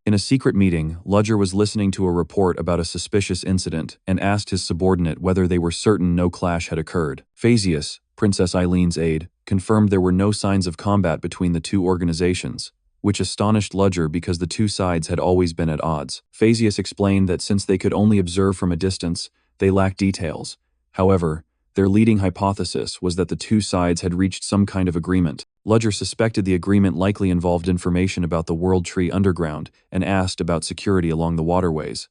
In a secret meeting, Ludger was listening to a report about a suspicious incident and asked his subordinate whether they were certain no clash had occurred. Phasius, Princess Eileen's aide, confirmed there were no signs of combat between the two organizations, which astonished Ludger because the two sides had always been at odds. Phasius explained that since they could only observe from a distance, they lacked details. However, their leading hypothesis was that the two sides had reached some kind of agreement. Ludger suspected the agreement likely involved information about the World Tree underground and asked about security along the waterways.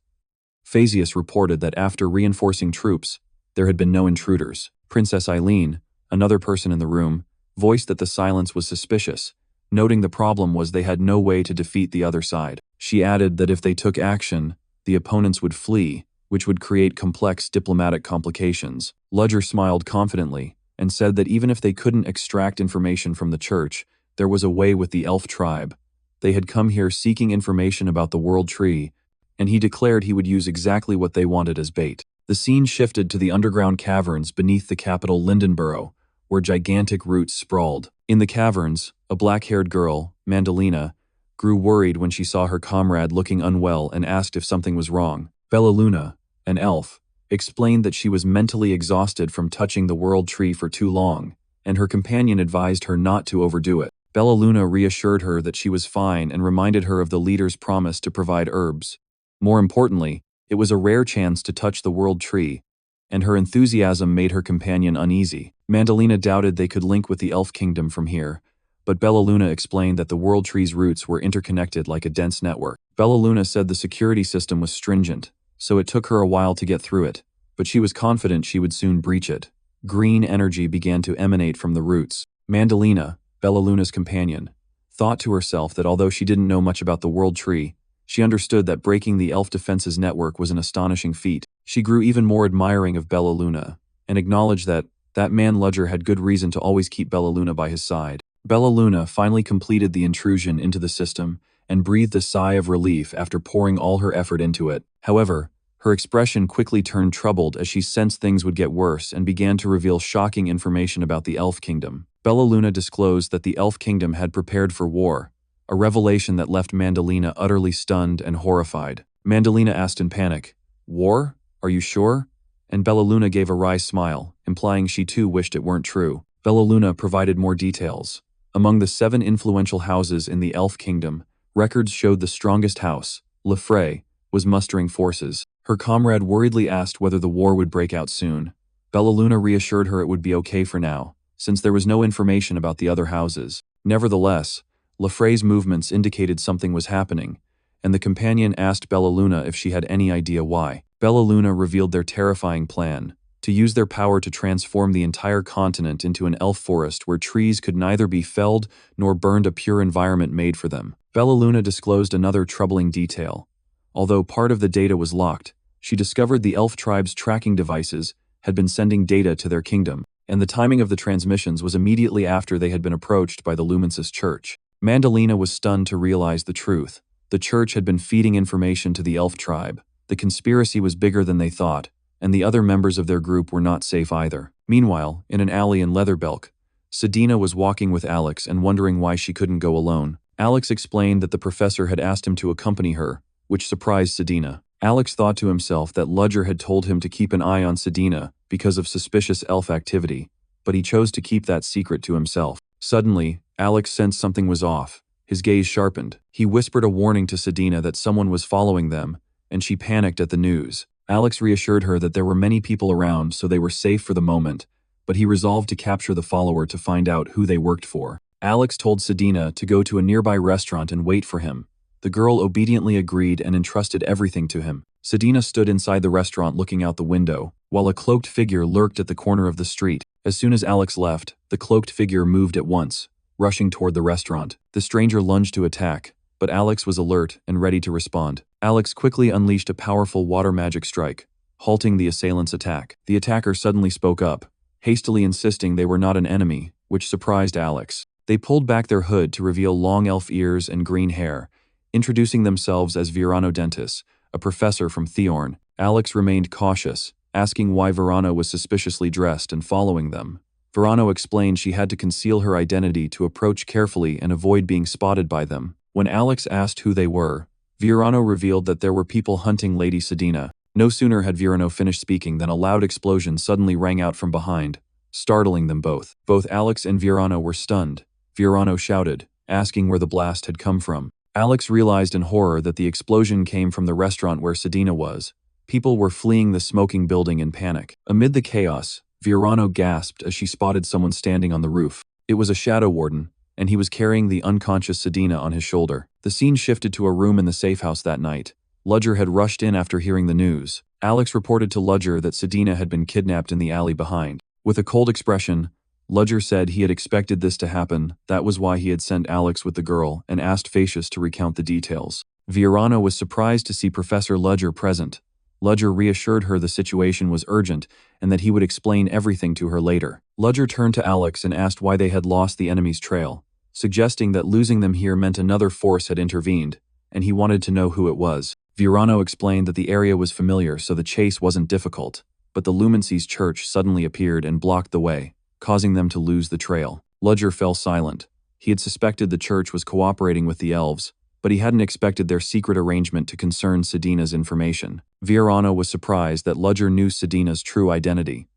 Phasius reported that after reinforcing troops, there had been no intruders. Princess Eileen, another person in the room, voiced that the silence was suspicious, noting the problem was they had no way to defeat the other side. She added that if they took action, the opponents would flee, which would create complex diplomatic complications. Ludger smiled confidently and said that even if they couldn't extract information from the church, there was a way with the elf tribe. They had come here seeking information about the World Tree, and he declared he would use exactly what they wanted as bait. The scene shifted to the underground caverns beneath the capital Lindenborough, where gigantic roots sprawled. In the caverns, a black-haired girl, Mandalina, grew worried when she saw her comrade looking unwell and asked if something was wrong. Bellaluna, an elf, explained that she was mentally exhausted from touching the World Tree for too long, and her companion advised her not to overdo it. Bellaluna reassured her that she was fine and reminded her of the leader's promise to provide herbs. More importantly, it was a rare chance to touch the World Tree, and her enthusiasm made her companion uneasy. Mandalina doubted they could link with the Elf Kingdom from here, but Bellaluna explained that the World Tree's roots were interconnected like a dense network. Bellaluna said the security system was stringent, so it took her a while to get through it, but she was confident she would soon breach it. Green energy began to emanate from the roots. Mandalina, Bellaluna's companion, thought to herself that although she didn't know much about the World Tree, she understood that breaking the elf defense's network was an astonishing feat. She grew even more admiring of Bellaluna, and acknowledged that man Ludger had good reason to always keep Bellaluna by his side. Bellaluna finally completed the intrusion into the system and breathed a sigh of relief after pouring all her effort into it. However, her expression quickly turned troubled as she sensed things would get worse and began to reveal shocking information about the Elf Kingdom. Bellaluna disclosed that the Elf Kingdom had prepared for war, a revelation that left Mandalina utterly stunned and horrified. Mandalina asked in panic, "War? Are you sure?" And Bellaluna gave a wry smile, implying she too wished it weren't true. Bellaluna provided more details. Among the 7 influential houses in the Elf Kingdom, records showed the strongest house, Lefray, was mustering forces. Her comrade worriedly asked whether the war would break out soon. Bellaluna reassured her it would be okay for now, since there was no information about the other houses. Nevertheless, Lefray's movements indicated something was happening, and the companion asked Bellaluna if she had any idea why. Bellaluna revealed their terrifying plan, to use their power to transform the entire continent into an elf forest where trees could neither be felled nor burned, a pure environment made for them. Bellaluna disclosed another troubling detail. Although part of the data was locked, she discovered the elf tribe's tracking devices had been sending data to their kingdom, and the timing of the transmissions was immediately after they had been approached by the Lumensis Church. Mandalina was stunned to realize the truth. The church had been feeding information to the elf tribe. The conspiracy was bigger than they thought, and the other members of their group were not safe either. Meanwhile, in an alley in Leatherbelk, Sedina was walking with Alex and wondering why she couldn't go alone. Alex explained that the professor had asked him to accompany her, which surprised Sedina. Alex thought to himself that Ludger had told him to keep an eye on Sedina because of suspicious elf activity, but he chose to keep that secret to himself. Suddenly, Alex sensed something was off. His gaze sharpened. He whispered a warning to Sedina that someone was following them, and she panicked at the news. Alex reassured her that there were many people around, so they were safe for the moment, but he resolved to capture the follower to find out who they worked for. Alex told Sedina to go to a nearby restaurant and wait for him. The girl obediently agreed and entrusted everything to him. Sedina stood inside the restaurant looking out the window, while a cloaked figure lurked at the corner of the street. As soon as Alex left, the cloaked figure moved at once, rushing toward the restaurant. The stranger lunged to attack, but Alex was alert and ready to respond. Alex quickly unleashed a powerful water magic strike, halting the assailant's attack. The attacker suddenly spoke up, hastily insisting they were not an enemy, which surprised Alex. They pulled back their hood to reveal long elf ears and green hair, introducing themselves as Virano Dentis, a professor from Theorn. Alex remained cautious, asking why Virano was suspiciously dressed and following them. Virano explained she had to conceal her identity to approach carefully and avoid being spotted by them. When Alex asked who they were, Virano revealed that there were people hunting Lady Sedina. No sooner had Virano finished speaking than a loud explosion suddenly rang out from behind, startling them both. Both Alex and Virano were stunned. Virano shouted, asking where the blast had come from. Alex realized in horror that the explosion came from the restaurant where Sedina was. People were fleeing the smoking building in panic. Amid the chaos, Virano gasped as she spotted someone standing on the roof. It was a shadow warden, and he was carrying the unconscious Sedina on his shoulder. The scene shifted to a room in the safe house that night. Ludger had rushed in after hearing the news. Alex reported to Ludger that Sedina had been kidnapped in the alley behind. With a cold expression, Ludger said he had expected this to happen. That was why he had sent Alex with the girl and asked Facius to recount the details. Virano was surprised to see Professor Ludger present. Ludger reassured her the situation was urgent and that he would explain everything to her later. Ludger turned to Alex and asked why they had lost the enemy's trail, suggesting that losing them here meant another force had intervened, and he wanted to know who it was. Virano explained that the area was familiar so the chase wasn't difficult, but the Lumency's church suddenly appeared and blocked the way, causing them to lose the trail. Ludger fell silent. He had suspected the church was cooperating with the elves, but he hadn't expected their secret arrangement to concern Sedina's information. Virano was surprised that Ludger knew Sedina's true identity.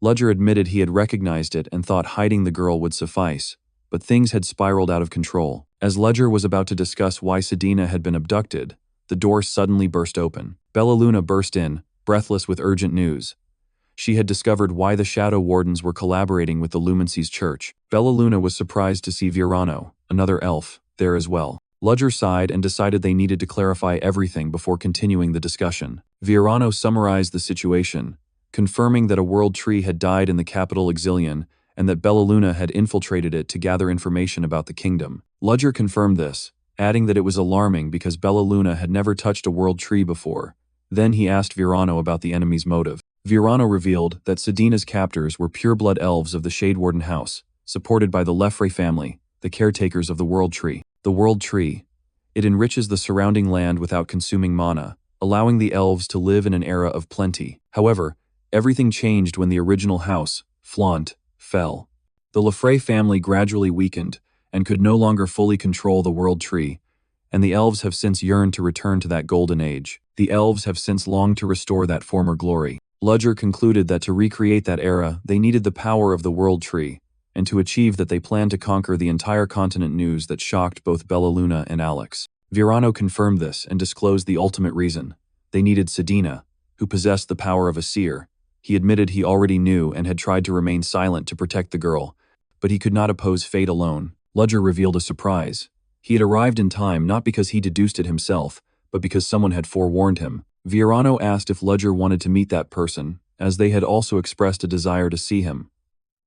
Ludger admitted he had recognized it and thought hiding the girl would suffice, but things had spiraled out of control. As Ludger was about to discuss why Sedina had been abducted, the door suddenly burst open. Bellaluna burst in, breathless with urgent news. She had discovered why the Shadow Wardens were collaborating with the Lumency's church. Bellaluna was surprised to see Virano, another elf, there as well. Ludger sighed and decided they needed to clarify everything before continuing the discussion. Virano summarized the situation, confirming that a world tree had died in the capital Exilion and that Bellaluna had infiltrated it to gather information about the kingdom. Ludger confirmed this, adding that it was alarming because Bellaluna had never touched a world tree before. Then he asked Virano about the enemy's motive. Virano revealed that Sedina's captors were pureblood elves of the Shade Warden house, supported by the Lefray family, the caretakers of the world tree. The world tree. It enriches the surrounding land without consuming mana, allowing the elves to live in an era of plenty. However, everything changed when the original house, Flaunt, fell. The Lefray family gradually weakened and could no longer fully control the world tree, and the elves have since yearned to return to that golden age. The elves have since longed to restore that former glory. Ludger concluded that to recreate that era, they needed the power of the world tree, and to achieve that they planned to conquer the entire continent. News that shocked both Bellaluna and Alex. Virano confirmed this and disclosed the ultimate reason. They needed Sedina, who possessed the power of a seer. He admitted he already knew and had tried to remain silent to protect the girl, but he could not oppose fate alone. Ludger revealed a surprise. He had arrived in time not because he deduced it himself, but because someone had forewarned him. Virano asked if Ludger wanted to meet that person, as they had also expressed a desire to see him.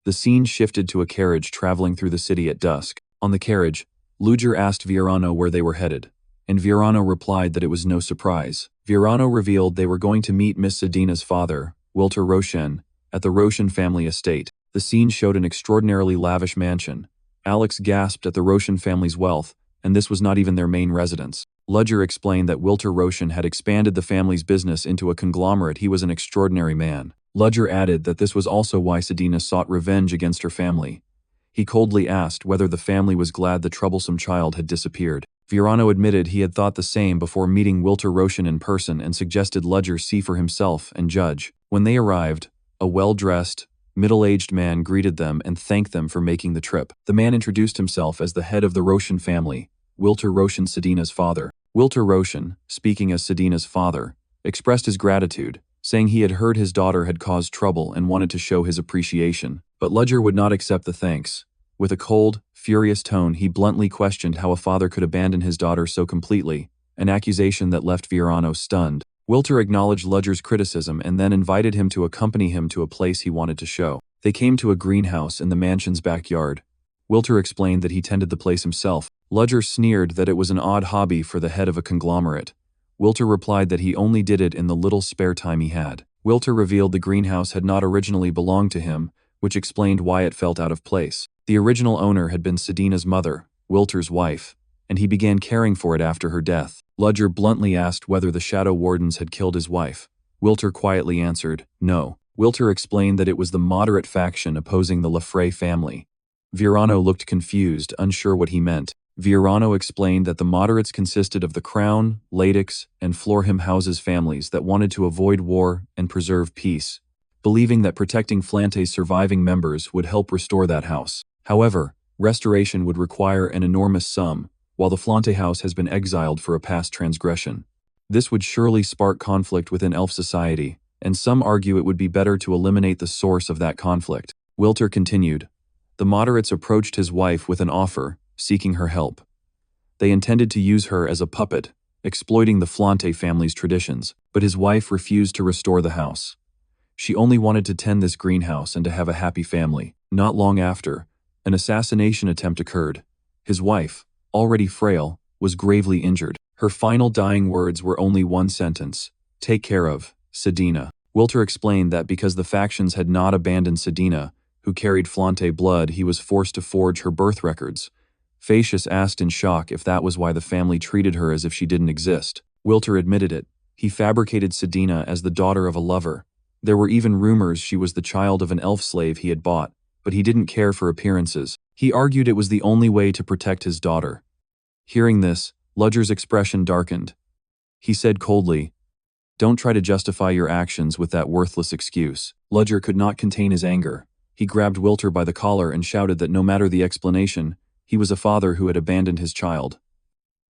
The scene shifted to a carriage traveling through the city at dusk. On the carriage, Ludger asked Virano where they were headed, and Virano replied that it was no surprise. Virano revealed they were going to meet Miss Sedina's father, Wilter Roshen, at the Roshen family estate. The scene showed an extraordinarily lavish mansion. Alex gasped at the Roshen family's wealth, and this was not even their main residence. Ludger explained that Wilter Roshen had expanded the family's business into a conglomerate. He was an extraordinary man. Ludger added that this was also why Sedina sought revenge against her family. He coldly asked whether the family was glad the troublesome child had disappeared. Virano admitted he had thought the same before meeting Wilter Roshen in person and suggested Ludger see for himself and judge. When they arrived, a well-dressed, middle-aged man greeted them and thanked them for making the trip. The man introduced himself as the head of the Roshen family, Wilter Roshen, Sedina's father. Wilter Roshen, speaking as Sedina's father, expressed his gratitude, saying he had heard his daughter had caused trouble and wanted to show his appreciation. But Ludger would not accept the thanks. With a cold, furious tone, he bluntly questioned how a father could abandon his daughter so completely, an accusation that left Virano stunned. Wilter acknowledged Ludger's criticism and then invited him to accompany him to a place he wanted to show. They came to a greenhouse in the mansion's backyard. Wilter explained that he tended the place himself. Ludger sneered that it was an odd hobby for the head of a conglomerate. Wilter replied that he only did it in the little spare time he had. Wilter revealed the greenhouse had not originally belonged to him, which explained why it felt out of place. The original owner had been Sedina's mother, Wilter's wife, and he began caring for it after her death. Ludger bluntly asked whether the Shadow Wardens had killed his wife. Wilter quietly answered, no. Wilter explained that it was the moderate faction opposing the Lefray family. Virano looked confused, unsure what he meant. Virano explained that the moderates consisted of the Crown, Latex, and Florham houses families that wanted to avoid war and preserve peace, believing that protecting Flante's surviving members would help restore that house. However, restoration would require an enormous sum, while the Flante house has been exiled for a past transgression. This would surely spark conflict within elf society, and some argue it would be better to eliminate the source of that conflict. Wilter continued. The moderates approached his wife with an offer, seeking her help. They intended to use her as a puppet, exploiting the Flante family's traditions, but his wife refused to restore the house. She only wanted to tend this greenhouse and to have a happy family. Not long after, an assassination attempt occurred. His wife, already frail, was gravely injured. Her final dying words were only one sentence: "Take care of Sedina." Wilter explained that because the factions had not abandoned Sedina, who carried Flante blood, he was forced to forge her birth records. Facius asked in shock if that was why the family treated her as if she didn't exist. Wilter admitted it. He fabricated Sedina as the daughter of a lover. There were even rumors she was the child of an elf slave he had bought, but he didn't care for appearances. He argued it was the only way to protect his daughter. Hearing this, Ludger's expression darkened. He said coldly, "Don't try to justify your actions with that worthless excuse." Ludger could not contain his anger. He grabbed Wilter by the collar and shouted that no matter the explanation, he was a father who had abandoned his child.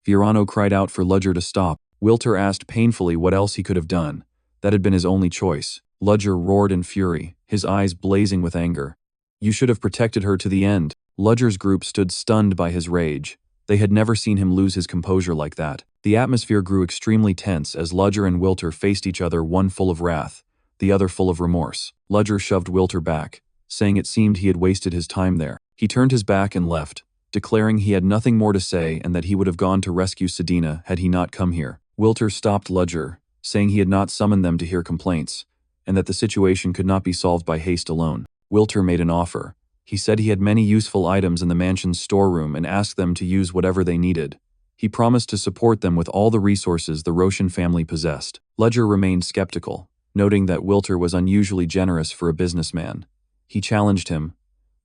Virano cried out for Ludger to stop. Wilter asked painfully what else he could have done. That had been his only choice. Ludger roared in fury, his eyes blazing with anger. "You should have protected her to the end." Ludger's group stood stunned by his rage. They had never seen him lose his composure like that. The atmosphere grew extremely tense as Ludger and Wilter faced each other, one full of wrath, the other full of remorse. Ludger shoved Wilter back, saying it seemed he had wasted his time there. He turned his back and left, declaring he had nothing more to say and that he would have gone to rescue Sedina had he not come here. Wilter stopped Ludger, saying he had not summoned them to hear complaints, and that the situation could not be solved by haste alone. Wilter made an offer. He said he had many useful items in the mansion's storeroom and asked them to use whatever they needed. He promised to support them with all the resources the Roshan family possessed. Ludger remained skeptical, noting that Wilter was unusually generous for a businessman. He challenged him.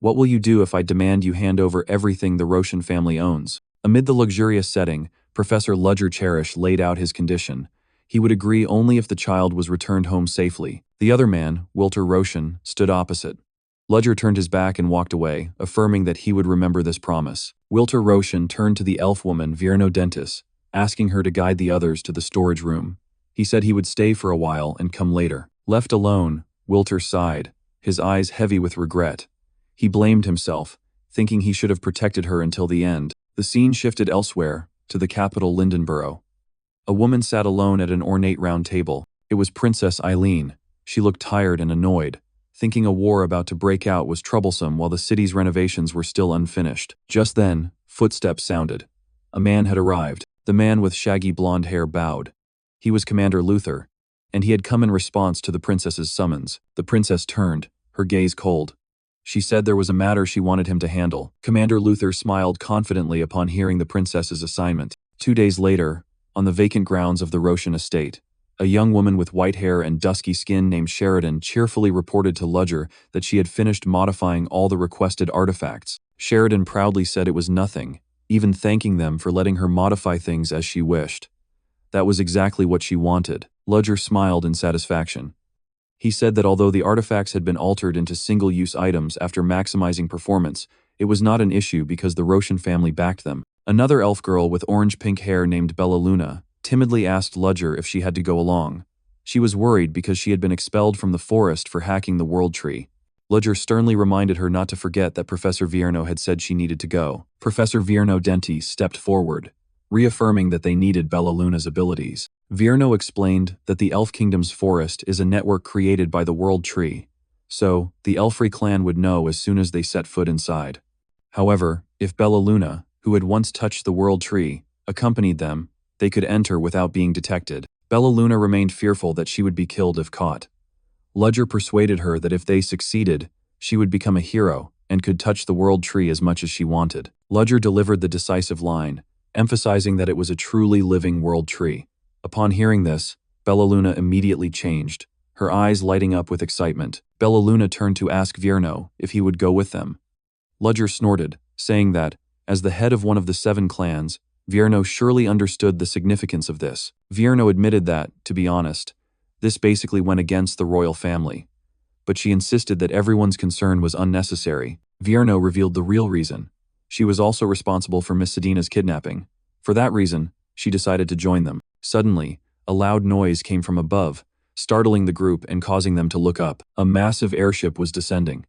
"What will you do if I demand you hand over everything the Roshan family owns?" Amid the luxurious setting, Professor Ludger Cherish laid out his condition. He would agree only if the child was returned home safely. The other man, Wilter Roshan, stood opposite. Ludger turned his back and walked away, affirming that he would remember this promise. Wilter Roshan turned to the elf woman Virno Dentis, asking her to guide the others to the storage room. He said he would stay for a while and come later. Left alone, Wilter sighed, his eyes heavy with regret. He blamed himself, thinking he should have protected her until the end. The scene shifted elsewhere, to the capital Lindenborough. A woman sat alone at an ornate round table. It was Princess Eileen. She looked tired and annoyed, thinking a war about to break out was troublesome while the city's renovations were still unfinished. Just then, footsteps sounded. A man had arrived. The man with shaggy blonde hair bowed. He was Commander Luther, and he had come in response to the princess's summons. The princess turned, her gaze cold. She said there was a matter she wanted him to handle. Commander Luther smiled confidently upon hearing the princess's assignment. 2 days later, on the vacant grounds of the Roshan estate, a young woman with white hair and dusky skin named Sheridan cheerfully reported to Ludger that she had finished modifying all the requested artifacts. Sheridan proudly said it was nothing, even thanking them for letting her modify things as she wished. That was exactly what she wanted. Ludger smiled in satisfaction. He said that although the artifacts had been altered into single-use items after maximizing performance, it was not an issue because the Roshan family backed them. Another elf girl with orange-pink hair named Bella Luna timidly asked Ludger if she had to go along. She was worried because she had been expelled from the forest for hacking the world tree. Ludger sternly reminded her not to forget that Professor Virno had said she needed to go. Professor Virno Denti stepped forward, reaffirming that they needed Bella Luna's abilities. Virno explained that the Elf Kingdom's forest is a network created by the World Tree, so the Elfrey clan would know as soon as they set foot inside. However, if Bella Luna, who had once touched the World Tree, accompanied them, they could enter without being detected. Bella Luna remained fearful that she would be killed if caught. Ludger persuaded her that if they succeeded, she would become a hero and could touch the World Tree as much as she wanted. Ludger delivered the decisive line, emphasizing that it was a truly living World Tree. Upon hearing this, Bella Luna immediately changed, her eyes lighting up with excitement. Bella Luna turned to ask Virno if he would go with them. Ludger snorted, saying that, As the head of one of the 7 clans, Vierno surely understood the significance of this. Vierno admitted that, to be honest, this basically went against the royal family. But she insisted that everyone's concern was unnecessary. Vierno revealed the real reason. She was also responsible for Miss Sedina's kidnapping. For that reason, she decided to join them. Suddenly, a loud noise came from above, startling the group and causing them to look up. A massive airship was descending.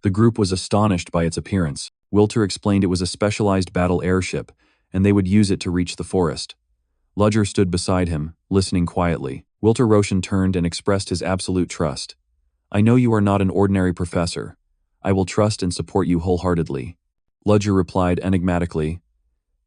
The group was astonished by its appearance. Wilter explained it was a specialized battle airship, and they would use it to reach the forest. Ludger stood beside him, listening quietly. Wilter Roshan turned and expressed his absolute trust. "I know you are not an ordinary professor. I will trust and support you wholeheartedly." Ludger replied enigmatically,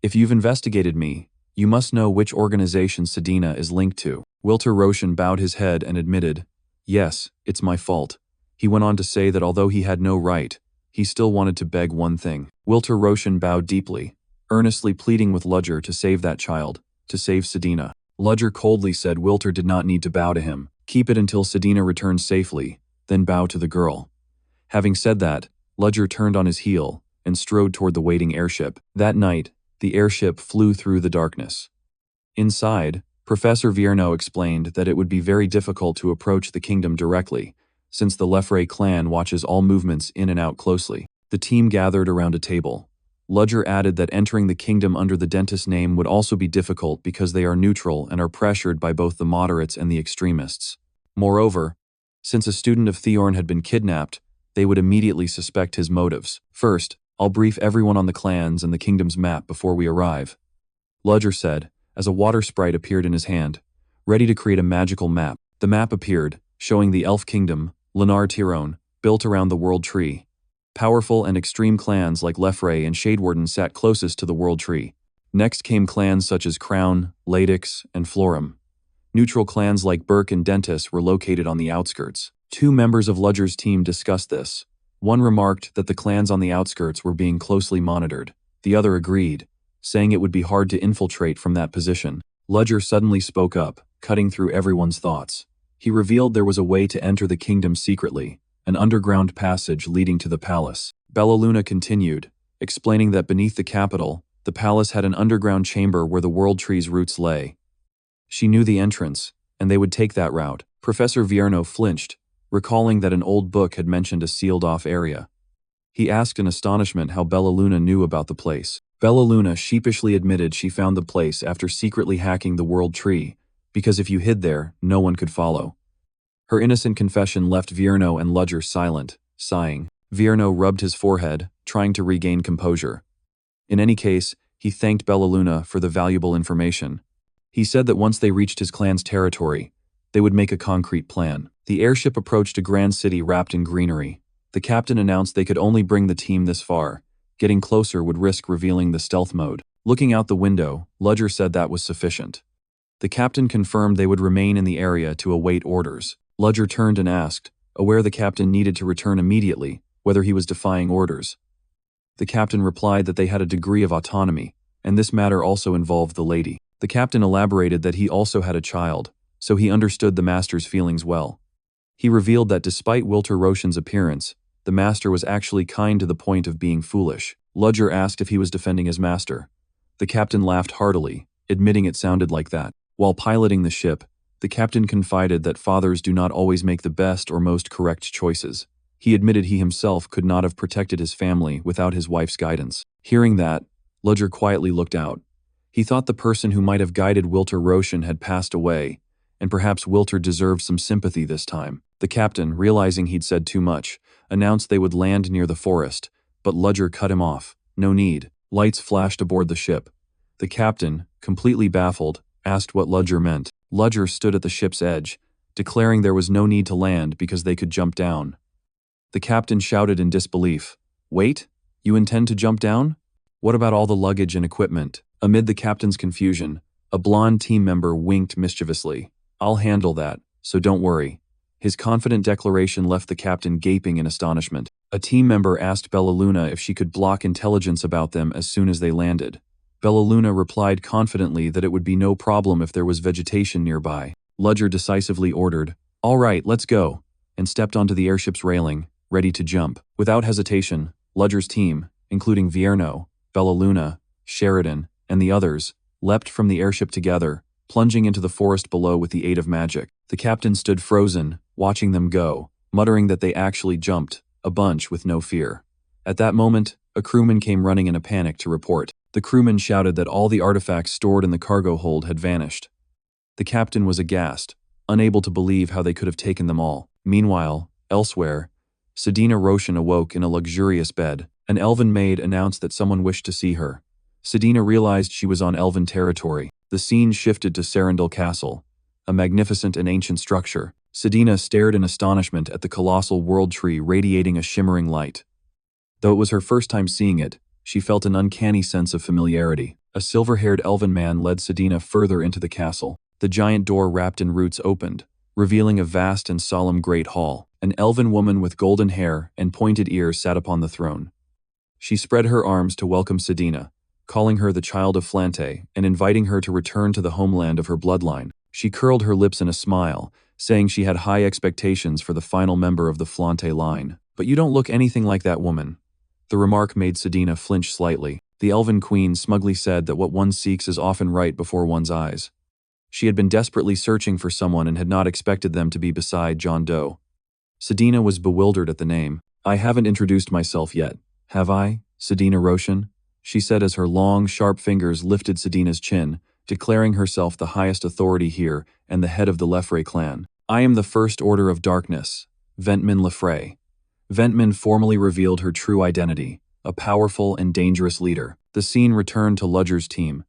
"If you've investigated me, you must know which organization Sedina is linked to." Wilter Roshan bowed his head and admitted, "Yes, it's my fault." He went on to say that although he had no right, he still wanted to beg one thing. Wilter Roshan bowed deeply, earnestly pleading with Ludger to save that child, to save Sedina. Ludger coldly said Wilter did not need to bow to him. Keep it until Sedina returned safely, then bow to the girl. Having said that, Ludger turned on his heel and strode toward the waiting airship. That night, the airship flew through the darkness. Inside, Professor Vierno explained that it would be very difficult to approach the kingdom directly, since the Lefray clan watches all movements in and out closely. The team gathered around a table. Ludger added that entering the kingdom under the dentist's name would also be difficult because they are neutral and are pressured by both the moderates and the extremists. Moreover, since a student of Theorn had been kidnapped, they would immediately suspect his motives. "First, I'll brief everyone on the clans and the kingdom's map before we arrive," Ludger said, as a water sprite appeared in his hand, ready to create a magical map. The map appeared, showing the elf kingdom, Lenar Tyrone, built around the World Tree. Powerful and extreme clans like Lefray and Shadewarden sat closest to the World Tree. Next came clans such as Crown, Ladix, and Florum. Neutral clans like Burke and Dentis were located on the outskirts. 2 members of Ludger's team discussed this. One remarked that the clans on the outskirts were being closely monitored. The other agreed, saying it would be hard to infiltrate from that position. Ludger suddenly spoke up, cutting through everyone's thoughts. He revealed there was a way to enter the kingdom secretly, an underground passage leading to the palace. Bellaluna continued, explaining that beneath the capital, the palace had an underground chamber where the World Tree's roots lay. She knew the entrance, and they would take that route. Professor Vierno flinched, recalling that an old book had mentioned a sealed-off area. He asked in astonishment how Bellaluna knew about the place. Bellaluna sheepishly admitted she found the place after secretly hacking the World Tree, because if you hid there, no one could follow. Her innocent confession left Vierno and Ludger silent, sighing. Vierno rubbed his forehead, trying to regain composure. In any case, he thanked Bellaluna for the valuable information. He said that once they reached his clan's territory, they would make a concrete plan. The airship approached a grand city wrapped in greenery. The captain announced they could only bring the team this far. Getting closer would risk revealing the stealth mode. Looking out the window, Ludger said that was sufficient. The captain confirmed they would remain in the area to await orders. Ludger turned and asked, aware the captain needed to return immediately, whether he was defying orders. The captain replied that they had a degree of autonomy, and this matter also involved the lady. The captain elaborated that he also had a child, so he understood the master's feelings well. He revealed that despite Wilter Roshan's appearance, the master was actually kind to the point of being foolish. Ludger asked if he was defending his master. The captain laughed heartily, admitting it sounded like that. While piloting the ship, the captain confided that fathers do not always make the best or most correct choices. He admitted he himself could not have protected his family without his wife's guidance. Hearing that, Ludger quietly looked out. He thought the person who might have guided Wilter Roshan had passed away, and perhaps Wilter deserved some sympathy this time. The captain, realizing he'd said too much, announced they would land near the forest, but Ludger cut him off. No need. Lights flashed aboard the ship. The captain, completely baffled, asked what Ludger meant. Ludger stood at the ship's edge, declaring there was no need to land because they could jump down. The captain shouted in disbelief, "Wait? You intend to jump down? What about all the luggage and equipment?" Amid the captain's confusion, a blonde team member winked mischievously. "I'll handle that, so don't worry." His confident declaration left the captain gaping in astonishment. A team member asked Bellaluna if she could block intelligence about them as soon as they landed. Bellaluna replied confidently that it would be no problem if there was vegetation nearby. Ludger decisively ordered, "All right, let's go," and stepped onto the airship's railing, ready to jump. Without hesitation, Ludger's team, including Vierno, Bellaluna, Sheridan, and the others, leapt from the airship together, plunging into the forest below with the aid of magic. The captain stood frozen, watching them go, muttering that they actually jumped, a bunch with no fear. At that moment, a crewman came running in a panic to report. The crewman shouted that all the artifacts stored in the cargo hold had vanished. The captain was aghast, unable to believe how they could have taken them all. Meanwhile, elsewhere, Sedina Roshan awoke in a luxurious bed. An elven maid announced that someone wished to see her. Sedina realized she was on elven territory. The scene shifted to Serindal Castle, a magnificent and ancient structure. Sedina stared in astonishment at the colossal world tree radiating a shimmering light. Though it was her first time seeing it, she felt an uncanny sense of familiarity. A silver-haired elven man led Sedina further into the castle. The giant door wrapped in roots opened, revealing a vast and solemn great hall. An elven woman with golden hair and pointed ears sat upon the throne. She spread her arms to welcome Sedina, calling her the child of Flante and inviting her to return to the homeland of her bloodline. She curled her lips in a smile, saying she had high expectations for the final member of the Flante line. "But you don't look anything like that woman." The remark made Sedina flinch slightly. The elven queen smugly said that what one seeks is often right before one's eyes. She had been desperately searching for someone and had not expected them to be beside John Doe. Sedina was bewildered at the name. "I haven't introduced myself yet, have I, Sedina Roshan?" she said as her long, sharp fingers lifted Sedina's chin, declaring herself the highest authority here and the head of the Lefray clan. "I am the First Order of Darkness, Ventman Lefray." Ventman formally revealed her true identity, a powerful and dangerous leader. The scene returned to Ludger's team.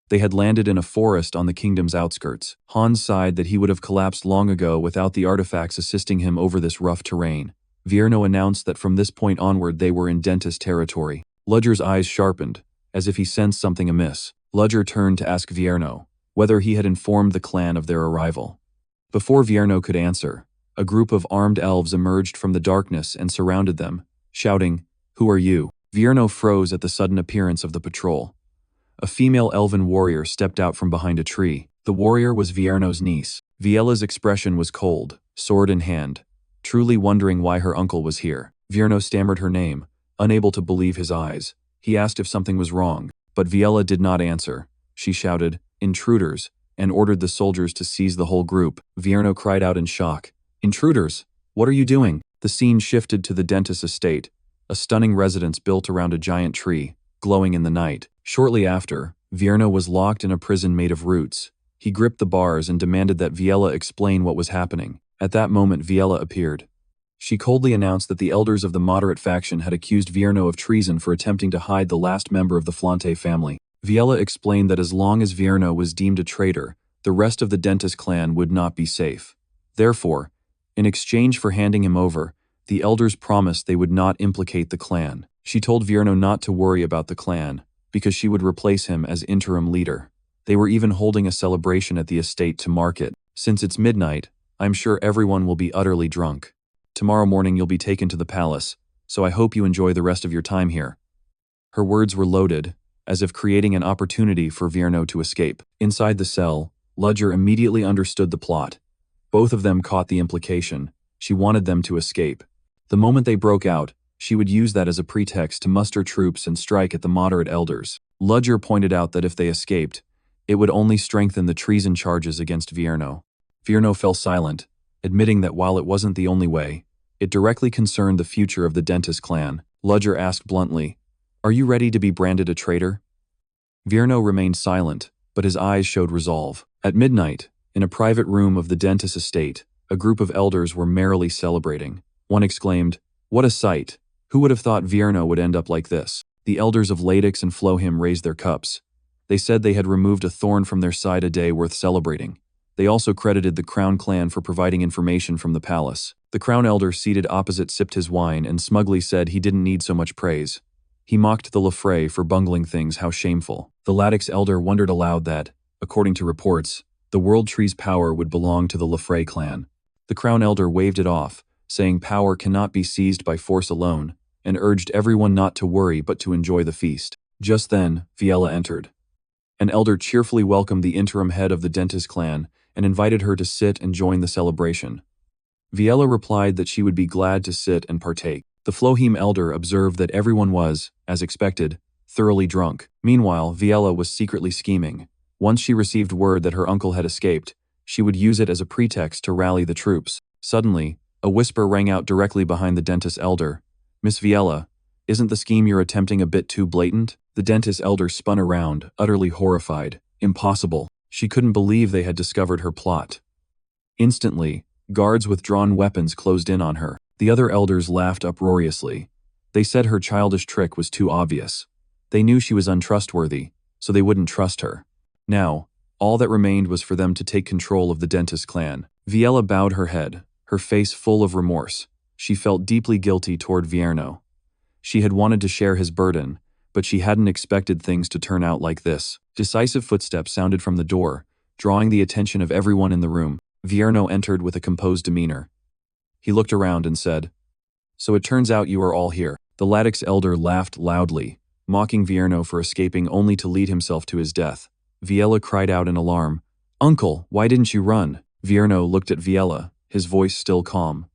They had landed in a forest on the kingdom's outskirts. Hans sighed that he would have collapsed long ago without the artifacts assisting him over this rough terrain. Vierno announced that from this point onward they were in dentist territory. Ludger's eyes sharpened, as if he sensed something amiss. Ludger turned to ask Vierno whether he had informed the clan of their arrival. Before Vierno could answer, a group of armed elves emerged from the darkness and surrounded them, shouting, "Who are you?" Vierno froze at the sudden appearance of the patrol. A female elven warrior stepped out from behind a tree. The warrior was Vierno's niece. Viela's expression was cold, sword in hand, truly wondering why her uncle was here. Vierno stammered her name, unable to believe his eyes. He asked if something was wrong, but Viela did not answer. She shouted, "Intruders," and ordered the soldiers to seize the whole group. Vierno cried out in shock, "Intruders? What are you doing?" The scene shifted to the dentist's estate, a stunning residence built around a giant tree, glowing in the night. Shortly after, Vierno was locked in a prison made of roots. He gripped the bars and demanded that Viela explain what was happening. At that moment Viela appeared. She coldly announced that the elders of the moderate faction had accused Vierno of treason for attempting to hide the last member of the Flante family. Viela explained that as long as Vierno was deemed a traitor, the rest of the dentist clan would not be safe. Therefore, in exchange for handing him over, the elders promised they would not implicate the clan. She told Vierno not to worry about the clan, because she would replace him as interim leader. They were even holding a celebration at the estate to mark it. "Since it's midnight, I'm sure everyone will be utterly drunk. Tomorrow morning you'll be taken to the palace, so I hope you enjoy the rest of your time here." Her words were loaded, as if creating an opportunity for Vierno to escape. Inside the cell, Ludger immediately understood the plot. Both of them caught the implication. She wanted them to escape. The moment they broke out, she would use that as a pretext to muster troops and strike at the moderate elders. Ludger pointed out that if they escaped, it would only strengthen the treason charges against Vierno. Vierno fell silent, admitting that while it wasn't the only way, it directly concerned the future of the dentist clan. Ludger asked bluntly, "Are you ready to be branded a traitor?" Vierno remained silent, but his eyes showed resolve. At midnight, in a private room of the dentist estate, a group of elders were merrily celebrating. One exclaimed, "What a sight! Who would have thought Vierno would end up like this?" The elders of Ladix and Flohim raised their cups. They said they had removed a thorn from their side a day worth celebrating. They also credited the Crown clan for providing information from the palace. The Crown elder seated opposite sipped his wine and smugly said he didn't need so much praise. He mocked the Lefray for bungling things, how shameful. The Ladix elder wondered aloud that, according to reports, the World Tree's power would belong to the Lefray clan. The Crown elder waved it off, saying power cannot be seized by force alone, and urged everyone not to worry but to enjoy the feast. Just then, Viela entered. An elder cheerfully welcomed the interim head of the dentist clan and invited her to sit and join the celebration. Viela replied that she would be glad to sit and partake. The Flohim elder observed that everyone was, as expected, thoroughly drunk. Meanwhile, Viella was secretly scheming. Once she received word that her uncle had escaped, she would use it as a pretext to rally the troops. Suddenly, a whisper rang out directly behind the dentist elder. "Miss Viella, isn't the scheme you're attempting a bit too blatant?" The dentist elder spun around, utterly horrified. Impossible. She couldn't believe they had discovered her plot. Instantly, guards with drawn weapons closed in on her. The other elders laughed uproariously. They said her childish trick was too obvious. They knew she was untrustworthy, so they wouldn't trust her. Now, all that remained was for them to take control of the dentist clan. Viella bowed her head, her face full of remorse. She felt deeply guilty toward Vierno. She had wanted to share his burden, but she hadn't expected things to turn out like this. Decisive footsteps sounded from the door, drawing the attention of everyone in the room. Vierno entered with a composed demeanor. He looked around and said, "So it turns out you are all here." The Latix elder laughed loudly, mocking Vierno for escaping only to lead himself to his death. Viella cried out in alarm, "Uncle, why didn't you run?" Vierno looked at Viella, his voice still calm.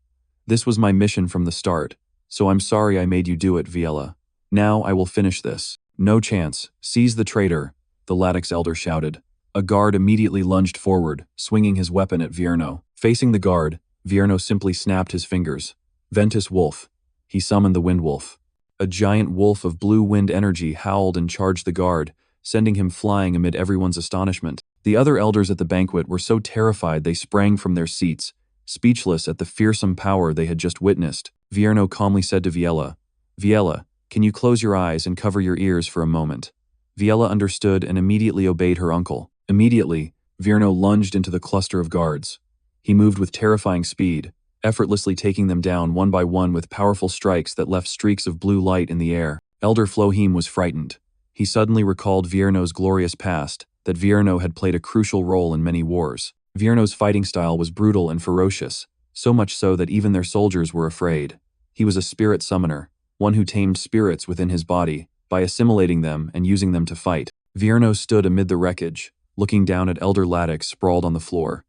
"This was my mission from the start, so I'm sorry I made you do it, Viella. Now I will finish this." "No chance. Seize the traitor," the Latix elder shouted. A guard immediately lunged forward, swinging his weapon at Vierno. Facing the guard, Vierno simply snapped his fingers. Ventus Wolf. He summoned the Wind Wolf. A giant wolf of blue wind energy howled and charged the guard, sending him flying amid everyone's astonishment. The other elders at the banquet were so terrified they sprang from their seats, speechless at the fearsome power they had just witnessed. Vierno calmly said to Viella, "Viella, can you close your eyes and cover your ears for a moment?" Viella understood and immediately obeyed her uncle. Immediately, Vierno lunged into the cluster of guards. He moved with terrifying speed, effortlessly taking them down one by one with powerful strikes that left streaks of blue light in the air. Elder Flohim was frightened. He suddenly recalled Vierno's glorious past, that Vierno had played a crucial role in many wars. Vierno's fighting style was brutal and ferocious, so much so that even their soldiers were afraid. He was a spirit summoner, one who tamed spirits within his body, by assimilating them and using them to fight. Vierno stood amid the wreckage, looking down at Elder Latix sprawled on the floor.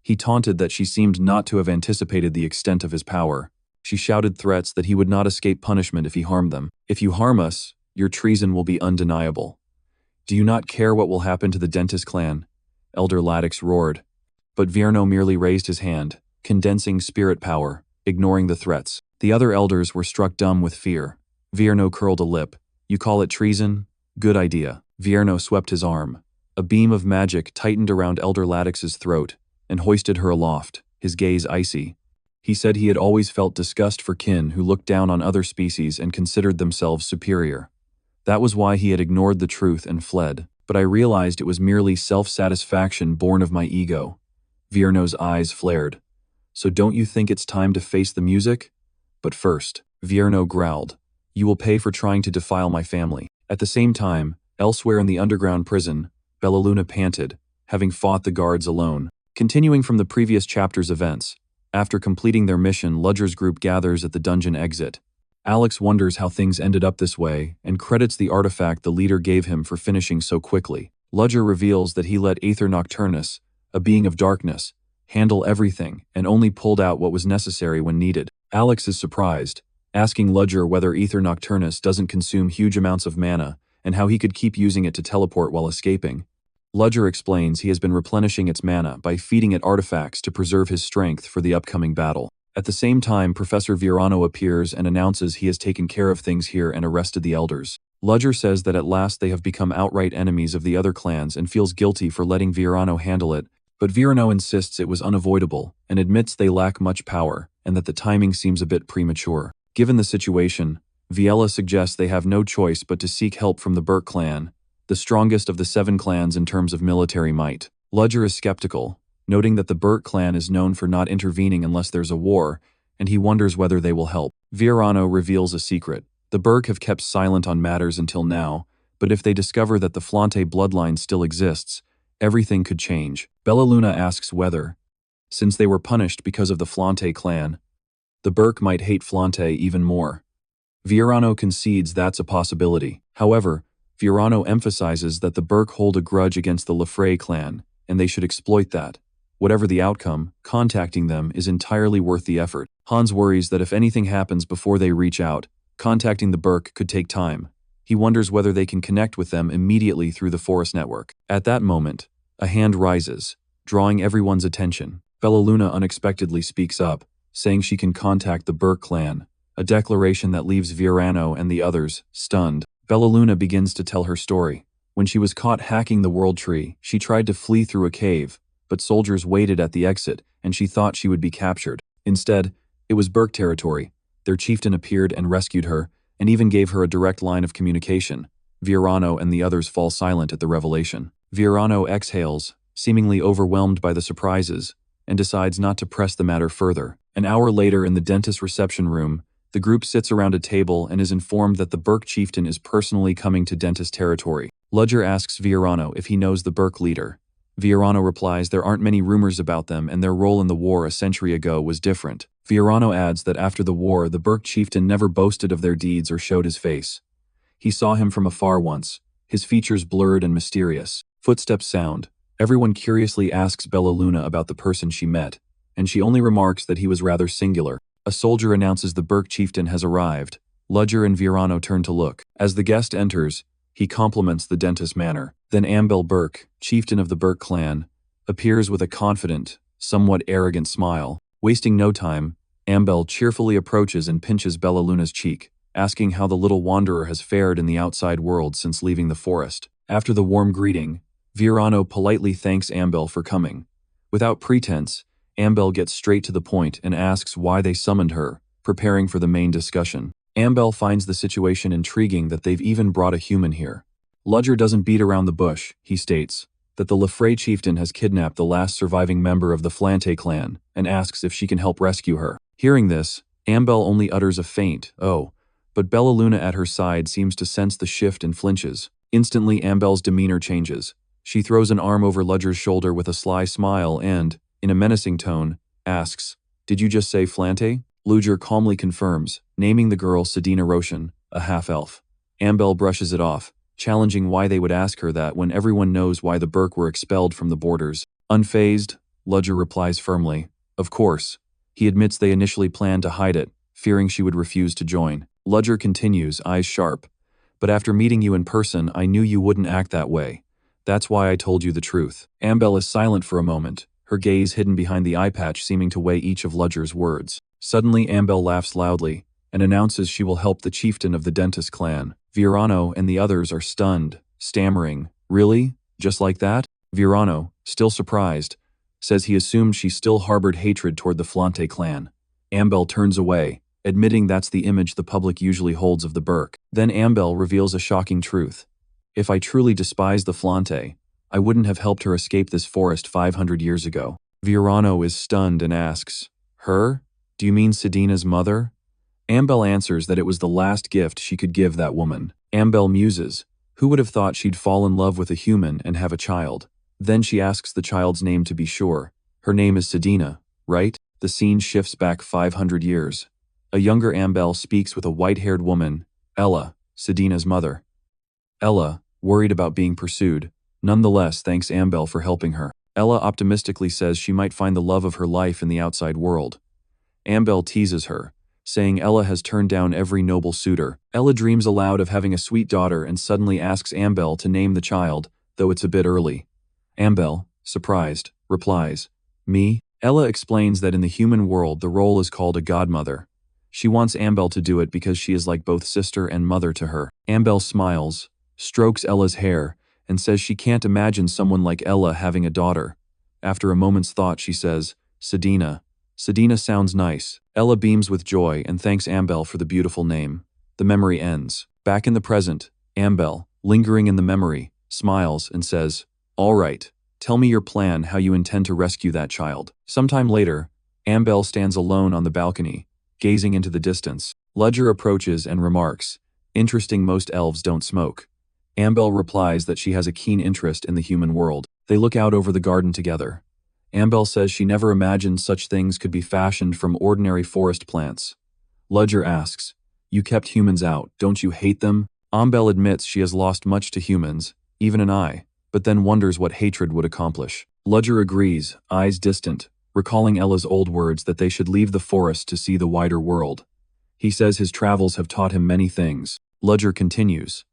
He taunted that she seemed not to have anticipated the extent of his power. She shouted threats that he would not escape punishment if he harmed them. "If you harm us, your treason will be undeniable. Do you not care what will happen to the dentist clan?" Elder Latix roared. But Vierno merely raised his hand, condensing spirit power, ignoring the threats. The other elders were struck dumb with fear. Vierno curled a lip. "You call it treason? Good idea." Vierno swept his arm. A beam of magic tightened around Elder Latix's throat and hoisted her aloft, his gaze icy. He said he had always felt disgust for kin who looked down on other species and considered themselves superior. That was why he had ignored the truth and fled. But I realized it was merely self-satisfaction born of my ego. Vierno's eyes flared. "So don't you think it's time to face the music?" "But first," Vierno growled, "you will pay for trying to defile my family." At the same time, elsewhere in the underground prison, Bellaluna panted, having fought the guards alone. Continuing from the previous chapter's events, after completing their mission, Ludger's group gathers at the dungeon exit. Alex wonders how things ended up this way and credits the artifact the leader gave him for finishing so quickly. Ludger reveals that he let Aether Nocturnus, a being of darkness, handle everything and only pulled out what was necessary when needed. Alex is surprised, asking Ludger whether Aether Nocturnus doesn't consume huge amounts of mana and how he could keep using it to teleport while escaping. Ludger explains he has been replenishing its mana by feeding it artifacts to preserve his strength for the upcoming battle. At the same time, Professor Virano appears and announces he has taken care of things here and arrested the elders. Ludger says that at last they have become outright enemies of the other clans and feels guilty for letting Virano handle it, but Virano insists it was unavoidable and admits they lack much power and that the timing seems a bit premature. Given the situation, Viella suggests they have no choice but to seek help from the Burke clan, the strongest of the 7 clans in terms of military might. Ludger is skeptical, noting that the Burke clan is known for not intervening unless there's a war, and he wonders whether they will help. Virano reveals a secret. The Burke have kept silent on matters until now, but if they discover that the Flante bloodline still exists, everything could change. Bellaluna asks whether, since they were punished because of the Flante clan, the Burke might hate Flante even more. Virano concedes that's a possibility. However, Virano emphasizes that the Burke hold a grudge against the Lefray clan, and they should exploit that. Whatever the outcome, contacting them is entirely worth the effort. Hans worries that if anything happens before they reach out, contacting the Burke could take time. He wonders whether they can connect with them immediately through the forest network. At that moment, a hand rises, drawing everyone's attention. Bellaluna unexpectedly speaks up, saying she can contact the Burke clan, a declaration that leaves Virano and the others stunned. Bellaluna begins to tell her story. When she was caught hacking the World Tree, she tried to flee through a cave, but soldiers waited at the exit and she thought she would be captured. Instead, it was Burke territory. Their chieftain appeared and rescued her, and even gave her a direct line of communication. Virano and the others fall silent at the revelation. Virano exhales, seemingly overwhelmed by the surprises, and decides not to press the matter further. An hour later in the dentist reception room, the group sits around a table and is informed that the Burke chieftain is personally coming to dentist territory. Ludger asks Virano if he knows the Burke leader. Virano replies there aren't many rumors about them and their role in the war a century ago was different. Virano adds that after the war, the Burke chieftain never boasted of their deeds or showed his face. He saw him from afar once, his features blurred and mysterious. Footsteps sound. Everyone curiously asks Bellaluna about the person she met, and she only remarks that he was rather singular. A soldier announces the Burke chieftain has arrived. Ludger and Virano turn to look. As the guest enters, he compliments the dentist's manner. Then Ambel Burke, chieftain of the Burke clan, appears with a confident, somewhat arrogant smile. Wasting no time, Ambel cheerfully approaches and pinches Bellaluna's cheek, asking how the little wanderer has fared in the outside world since leaving the forest. After the warm greeting, Virano politely thanks Ambel for coming. Without pretense, Ambel gets straight to the point and asks why they summoned her, preparing for the main discussion. Ambel finds the situation intriguing that they've even brought a human here. Ludger doesn't beat around the bush. He states that the Lefray chieftain has kidnapped the last surviving member of the Flante clan and asks if she can help rescue her. Hearing this, Ambel only utters a faint, "Oh," but Bellaluna at her side seems to sense the shift and flinches. Instantly, Ambel's demeanor changes. She throws an arm over Ludger's shoulder with a sly smile and, in a menacing tone, asks, "Did you just say Flante?" Ludger calmly confirms, naming the girl Sedina Roshan, a half-elf. Ambel brushes it off, challenging why they would ask her that when everyone knows why the Burke were expelled from the borders. Unfazed, Ludger replies firmly, "Of course." He admits they initially planned to hide it, fearing she would refuse to join. Ludger continues, eyes sharp, "But after meeting you in person, I knew you wouldn't act that way. That's why I told you the truth." Ambel is silent for a moment, her gaze hidden behind the eye patch seeming to weigh each of Ludger's words. Suddenly, Ambel laughs loudly and announces she will help the chieftain of the dentist clan. Virano and the others are stunned, stammering, "Really? Just like that?" Virano, still surprised, says he assumed she still harbored hatred toward the Flante clan. Ambel turns away, admitting that's the image the public usually holds of the Burke. Then Ambel reveals a shocking truth. "If I truly despised the Flante, I wouldn't have helped her escape this forest 500 years ago." Virano is stunned and asks, "Her? Do you mean Sedina's mother?" Ambel answers that it was the last gift she could give that woman. Ambel muses, who would have thought she'd fall in love with a human and have a child? Then she asks the child's name to be sure. Her name is Sedina, right? The scene shifts back 500 years. A younger Ambel speaks with a white-haired woman, Ella, Sedina's mother. Ella, worried about being pursued, nonetheless thanks Ambel for helping her. Ella optimistically says she might find the love of her life in the outside world. Ambel teases her, saying Ella has turned down every noble suitor. Ella dreams aloud of having a sweet daughter and suddenly asks Ambel to name the child, though it's a bit early. Ambel, surprised, replies, "Me?" Ella explains that in the human world the role is called a godmother. She wants Ambel to do it because she is like both sister and mother to her. Ambel smiles, strokes Ella's hair, and says she can't imagine someone like Ella having a daughter. After a moment's thought, she says, "Sedina." Sedina sounds nice. Ella beams with joy and thanks Ambel for the beautiful name. The memory ends. Back in the present, Ambel, lingering in the memory, smiles and says, "All right, tell me your plan how you intend to rescue that child." Sometime later, Ambel stands alone on the balcony, gazing into the distance. Ludger approaches and remarks, "Interesting, most elves don't smoke." Ambel replies that she has a keen interest in the human world. They look out over the garden together. Ambel says she never imagined such things could be fashioned from ordinary forest plants. Ludger asks, "You kept humans out, don't you hate them?" Ambel admits she has lost much to humans, even an eye, but then wonders what hatred would accomplish. Ludger agrees, eyes distant, recalling Ella's old words that they should leave the forest to see the wider world. He says his travels have taught him many things. Ludger continues,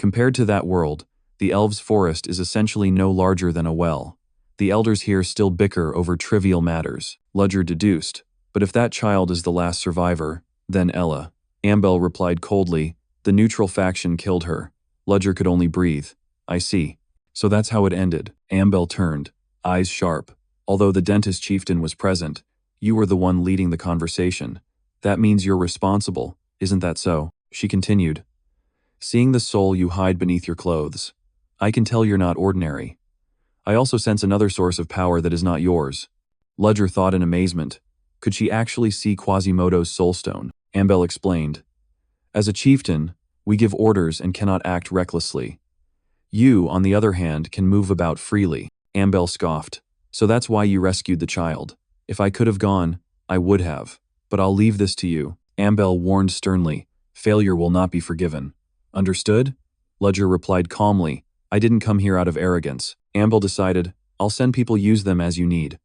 Compared to that world, the elves' forest is essentially no larger than a well. The elders here still bicker over trivial matters, Ludger deduced. But if that child is the last survivor, then Ella. Ambel replied coldly, the neutral faction killed her. Ludger could only breathe. I see. So that's how it ended. Ambel turned, eyes sharp. Although the dentist chieftain was present, you were the one leading the conversation. That means you're responsible, isn't that so? She continued. Seeing the soul you hide beneath your clothes, I can tell you're not ordinary. I also sense another source of power that is not yours. Ludger thought in amazement. Could she actually see Quasimodo's soulstone? Ambel explained. As a chieftain, we give orders and cannot act recklessly. You, on the other hand, can move about freely. Ambel scoffed. So that's why you rescued the child. If I could have gone, I would have. But I'll leave this to you. Ambel warned sternly. Failure will not be forgiven. Understood? Ludger replied calmly. I didn't come here out of arrogance. Ambel decided, I'll send people use them as you need.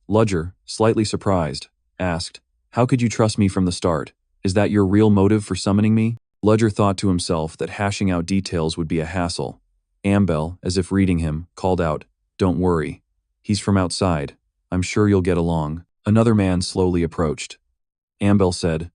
Ludger, slightly surprised, asked, how could you trust me from the start? Is that your real motive for summoning me? Ludger thought to himself that hashing out details would be a hassle. Ambel, as if reading him, called out, don't worry. He's from outside. I'm sure you'll get along. Another man slowly approached. Ambel said,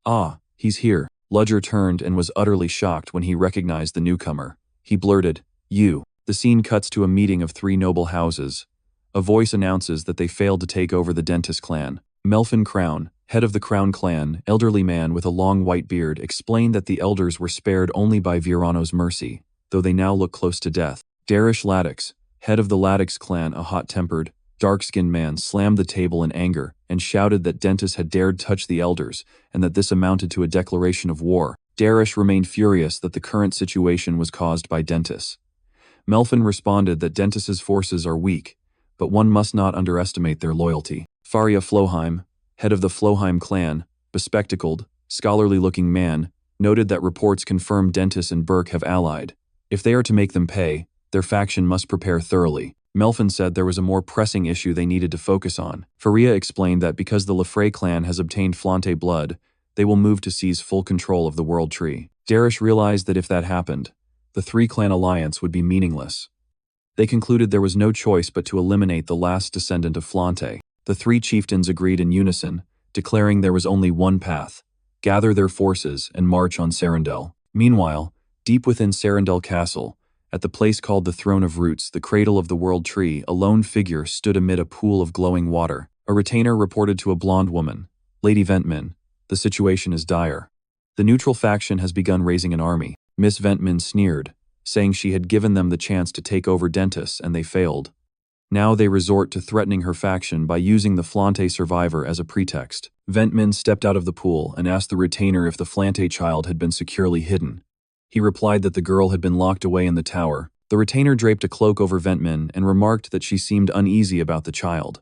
ah, he's here. Ludger turned and was utterly shocked when he recognized the newcomer. He blurted, you. The scene cuts to a meeting of 3 noble houses. A voice announces that they failed to take over the Dentist clan. Melfin Crown, head of the Crown clan, elderly man with a long white beard, explained that the elders were spared only by Virano's mercy, though they now look close to death. Darish Ladix, head of the Ladix clan, a hot-tempered, dark-skinned man, slammed the table in anger and shouted that Dentist had dared touch the elders and that this amounted to a declaration of war. Darish remained furious that the current situation was caused by Dentist. Melfin responded that Dentist's forces are weak, but one must not underestimate their loyalty. Faria Floheim, head of the Floheim clan, bespectacled, scholarly-looking man, noted that reports confirm Dentist and Burke have allied. If they are to make them pay, their faction must prepare thoroughly. Melfin said there was a more pressing issue they needed to focus on. Faria explained that because the Lefray clan has obtained Flante blood, they will move to seize full control of the World Tree. Darish realized that if that happened, the 3-clan alliance would be meaningless. They concluded there was no choice but to eliminate the last descendant of Flante. The 3 chieftains agreed in unison, declaring there was only one path: gather their forces and march on Serindel. Meanwhile, deep within Serindel Castle, at the place called the Throne of Roots, the cradle of the World Tree, a lone figure stood amid a pool of glowing water. A retainer reported to a blonde woman, Lady Ventman, the situation is dire. The neutral faction has begun raising an army. Miss Ventman sneered, saying she had given them the chance to take over Dentist and they failed. Now they resort to threatening her faction by using the Flante survivor as a pretext. Ventman stepped out of the pool and asked the retainer if the Flante child had been securely hidden. He replied that the girl had been locked away in the tower. The retainer draped a cloak over Ventman and remarked that she seemed uneasy about the child.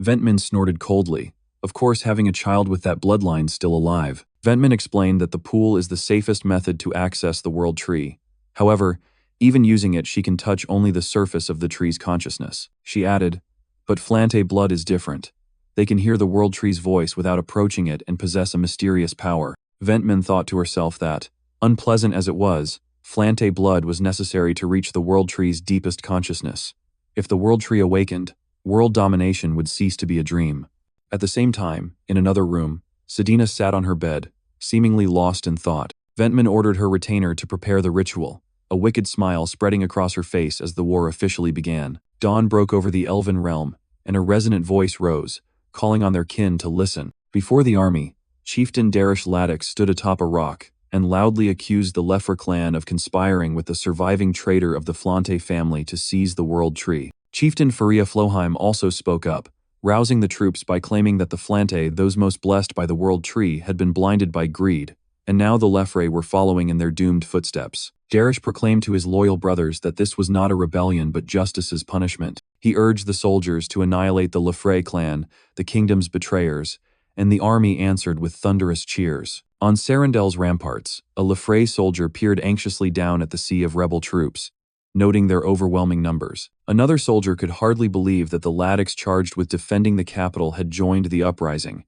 Ventman snorted coldly. Of course, having a child with that bloodline still alive. Ventman explained that the pool is the safest method to access the World Tree. However, even using it, she can touch only the surface of the tree's consciousness. She added, but Flante blood is different. They can hear the World Tree's voice without approaching it and possess a mysterious power. Ventman thought to herself that, unpleasant as it was, Flante blood was necessary to reach the World Tree's deepest consciousness. If the World Tree awakened, world domination would cease to be a dream. At the same time, in another room, Sedina sat on her bed, seemingly lost in thought. Ventman ordered her retainer to prepare the ritual, a wicked smile spreading across her face as the war officially began. Dawn broke over the elven realm, and a resonant voice rose, calling on their kin to listen. Before the army, Chieftain Darish Ladix stood atop a rock and loudly accused the Lefra clan of conspiring with the surviving traitor of the Flante family to seize the World Tree. Chieftain Faria Floheim also spoke up, rousing the troops by claiming that the Flante, those most blessed by the World Tree, had been blinded by greed, and now the Lefray were following in their doomed footsteps. Darish proclaimed to his loyal brothers that this was not a rebellion but justice's punishment. He urged the soldiers to annihilate the Lefray clan, the kingdom's betrayers, and the army answered with thunderous cheers. On Serindel's ramparts, a Lefray soldier peered anxiously down at the sea of rebel troops, noting their overwhelming numbers. Another soldier could hardly believe that the Ladix charged with defending the capital had joined the uprising.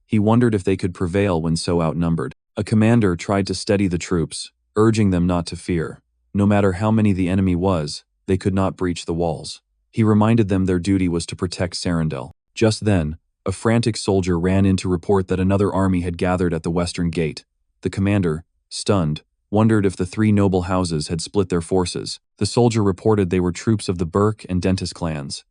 He wondered if they could prevail when so outnumbered. A commander tried to steady the troops, urging them not to fear. No matter how many the enemy was, they could not breach the walls. He reminded them their duty was to protect Serindel. Just then, a frantic soldier ran in to report that another army had gathered at the western gate. The commander, stunned, wondered if the three noble houses had split their forces. The soldier reported they were troops of the Burke and Dentist clans.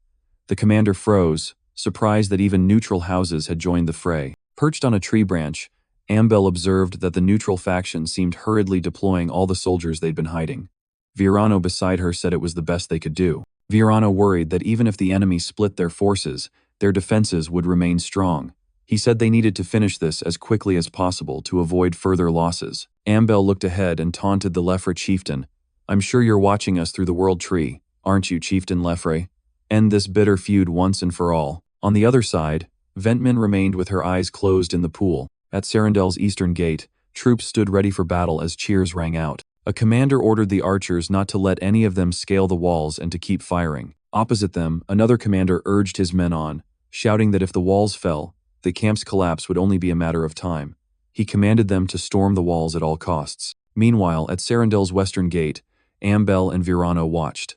The commander froze, surprised that even neutral houses had joined the fray. Perched on a tree branch, Ambel observed that the neutral faction seemed hurriedly deploying all the soldiers they'd been hiding. Virano beside her said it was the best they could do. Virano worried that even if the enemy split their forces, their defenses would remain strong. He said they needed to finish this as quickly as possible to avoid further losses. Ambel looked ahead and taunted the Lefre chieftain. "I'm sure you're watching us through the world tree, aren't you, Chieftain Lefre? End this bitter feud once and for all." On the other side, Ventman remained with her eyes closed in the pool. At Serindel's eastern gate, troops stood ready for battle as cheers rang out. A commander ordered the archers not to let any of them scale the walls and to keep firing. Opposite them, another commander urged his men on, shouting that if the walls fell, the camp's collapse would only be a matter of time. He commanded them to storm the walls at all costs. Meanwhile, at Serindel's western gate, Ambel and Virano watched.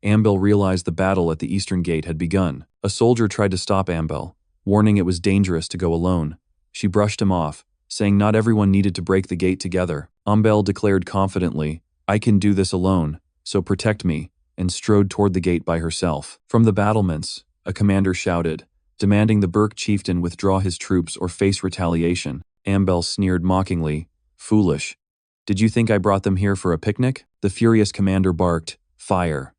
Ambel realized the battle at the eastern gate had begun. A soldier tried to stop Ambel, warning it was dangerous to go alone. She brushed him off, saying not everyone needed to break the gate together. Ambel declared confidently, "I can do this alone, so protect me," and strode toward the gate by herself. From the battlements, a commander shouted, demanding the Burke chieftain withdraw his troops or face retaliation. Ambel sneered mockingly, "Foolish. Did you think I brought them here for a picnic?" The furious commander barked, "Fire."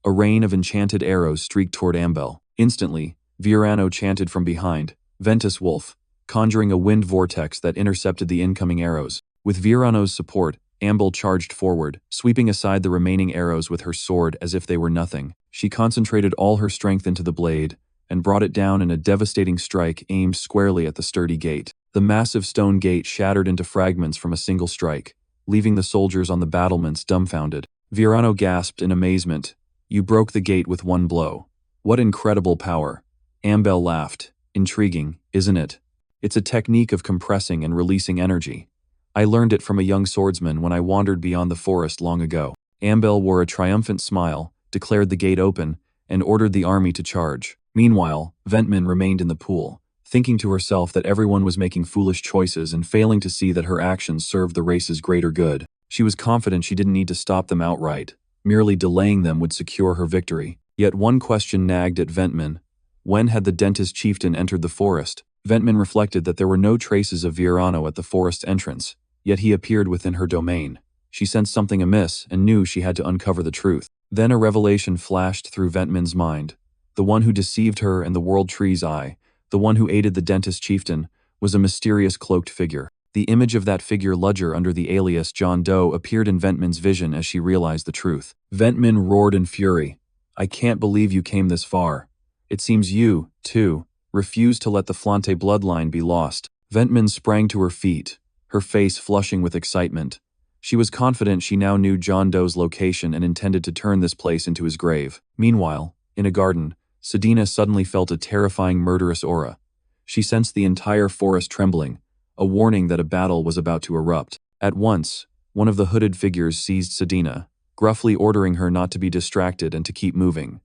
A rain of enchanted arrows streaked toward Ambel. Instantly, Virano chanted from behind, "Ventus Wolf," conjuring a wind vortex that intercepted the incoming arrows. With Virano's support, Ambel charged forward, sweeping aside the remaining arrows with her sword as if they were nothing. She concentrated all her strength into the blade, and brought it down in a devastating strike aimed squarely at the sturdy gate. The massive stone gate shattered into fragments from a single strike, leaving the soldiers on the battlements dumbfounded. Virano gasped in amazement, "You broke the gate with one blow. What incredible power." Ambel laughed, "Intriguing, isn't it? It's a technique of compressing and releasing energy. I learned it from a young swordsman when I wandered beyond the forest long ago." Ambel wore a triumphant smile, declared the gate open, and ordered the army to charge. Meanwhile, Ventman remained in the pool, thinking to herself that everyone was making foolish choices and failing to see that her actions served the race's greater good. She was confident she didn't need to stop them outright. Merely delaying them would secure her victory. Yet one question nagged at Ventman. When had the Dentist chieftain entered the forest? Ventman reflected that there were no traces of Virano at the forest's entrance, yet he appeared within her domain. She sensed something amiss and knew she had to uncover the truth. Then a revelation flashed through Ventman's mind. The one who deceived her and the World Tree's eye, the one who aided the Dentist chieftain, was a mysterious cloaked figure. The image of that figure, Ludger under the alias John Doe, appeared in Ventman's vision as she realized the truth. Ventman roared in fury, "I can't believe you came this far. It seems you, too, refuse to let the Flante bloodline be lost." Ventman sprang to her feet, her face flushing with excitement. She was confident she now knew John Doe's location and intended to turn this place into his grave. Meanwhile, in a garden, Sedina suddenly felt a terrifying murderous aura. She sensed the entire forest trembling, a warning that a battle was about to erupt. At once, one of the hooded figures seized Sedina, gruffly ordering her not to be distracted and to keep moving.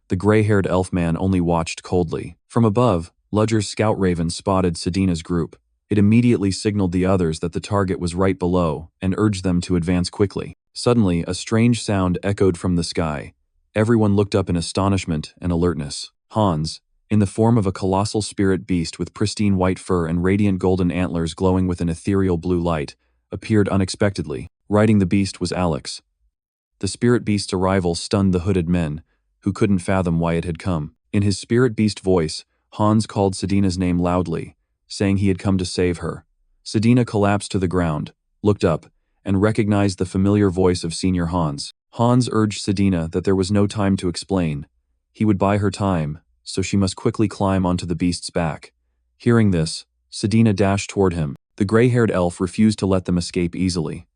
The gray-haired elf man only watched coldly. From above, Ludger's scout raven spotted Sedina's group. It immediately signaled the others that the target was right below and urged them to advance quickly. Suddenly, a strange sound echoed from the sky. Everyone looked up in astonishment and alertness. Hans, in the form of a colossal spirit beast with pristine white fur and radiant golden antlers glowing with an ethereal blue light, appeared unexpectedly. Riding the beast was Alex. The spirit beast's arrival stunned the hooded men, who couldn't fathom why it had come. In his spirit beast voice, Hans called Sedina's name loudly, saying he had come to save her. Sedina collapsed to the ground, looked up, and recognized the familiar voice of Senior Hans. Hans urged Sedina that there was no time to explain. He would buy her time, so she must quickly climb onto the beast's back. Hearing this, Sedina dashed toward him. The gray-haired elf refused to let them escape easily.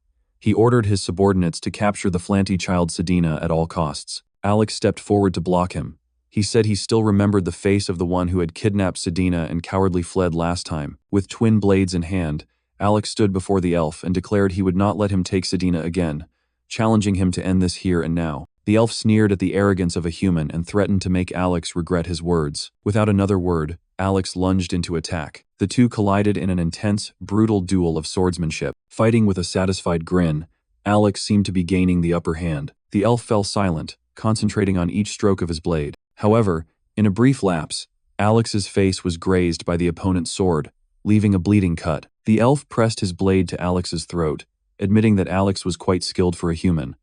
He ordered his subordinates to capture the flanty child Sedina at all costs. Alex stepped forward to block him. He said he still remembered the face of the one who had kidnapped Sedina and cowardly fled last time. With twin blades in hand, Alex stood before the elf and declared he would not let him take Sedina again, challenging him to end this here and now. The elf sneered at the arrogance of a human and threatened to make Alex regret his words. Without another word, Alex lunged into attack. The two collided in an intense, brutal duel of swordsmanship. Fighting with a satisfied grin, Alex seemed to be gaining the upper hand. The elf fell silent, concentrating on each stroke of his blade. However, in a brief lapse, Alex's face was grazed by the opponent's sword, leaving a bleeding cut. The elf pressed his blade to Alex's throat, admitting that Alex was quite skilled for a human,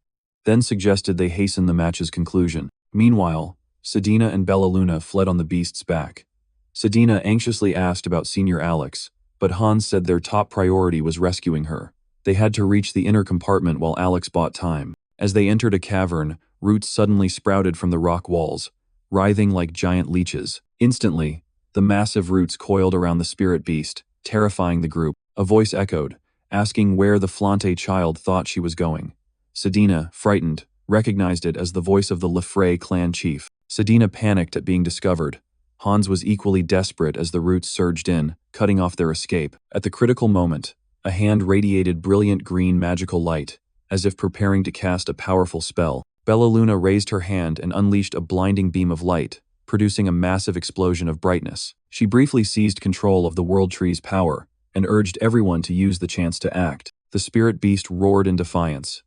then suggested they hasten the match's conclusion. Meanwhile, Sedina and Bellaluna fled on the beast's back. Sedina anxiously asked about Senior Alex, but Hans said their top priority was rescuing her. They had to reach the inner compartment while Alex bought time. As they entered a cavern, roots suddenly sprouted from the rock walls, writhing like giant leeches. Instantly, the massive roots coiled around the spirit beast, terrifying the group. A voice echoed, asking where the Flante child thought she was going. Sedina, frightened, recognized it as the voice of the Lefray clan chief. Sedina panicked at being discovered. Hans was equally desperate as the roots surged in, cutting off their escape. At the critical moment, a hand radiated brilliant green magical light, as if preparing to cast a powerful spell. Bellaluna raised her hand and unleashed a blinding beam of light, producing a massive explosion of brightness. She briefly seized control of the World Tree's power and urged everyone to use the chance to act. The spirit beast roared in defiance.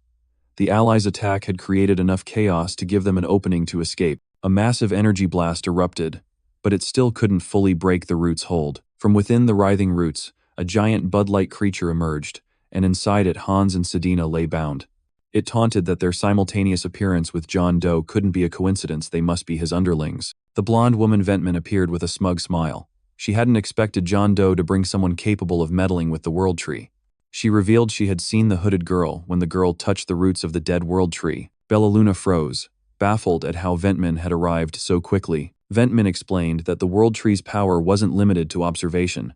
The allies' attack had created enough chaos to give them an opening to escape. A massive energy blast erupted, but it still couldn't fully break the roots' hold. From within the writhing roots, a giant bud-like creature emerged, and inside it Hans and Sedina lay bound. It taunted that their simultaneous appearance with John Doe couldn't be a coincidence, they must be his underlings. The blonde woman Ventman appeared with a smug smile. She hadn't expected John Doe to bring someone capable of meddling with the World Tree. She revealed she had seen the hooded girl when the girl touched the roots of the dead World Tree. Bellaluna froze, baffled at how Ventman had arrived so quickly. Ventman explained that the World Tree's power wasn't limited to observation.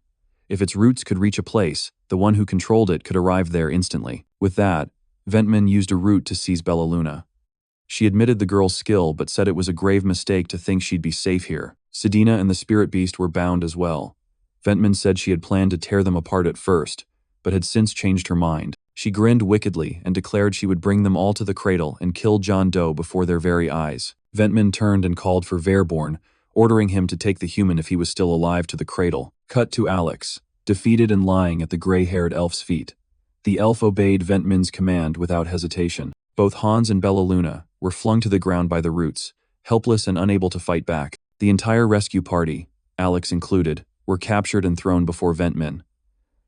If its roots could reach a place, the one who controlled it could arrive there instantly. With that, Ventman used a root to seize Bellaluna. She admitted the girl's skill but said it was a grave mistake to think she'd be safe here. Sedina and the spirit beast were bound as well. Ventman said she had planned to tear them apart at first, but had since changed her mind. She grinned wickedly and declared she would bring them all to the cradle and kill John Doe before their very eyes. Ventman turned and called for Verborn, ordering him to take the human if he was still alive to the cradle. Cut to Alex, defeated and lying at the gray-haired elf's feet. The elf obeyed Ventman's command without hesitation. Both Hans and Bellaluna were flung to the ground by the roots, helpless and unable to fight back. The entire rescue party, Alex included, were captured and thrown before Ventman.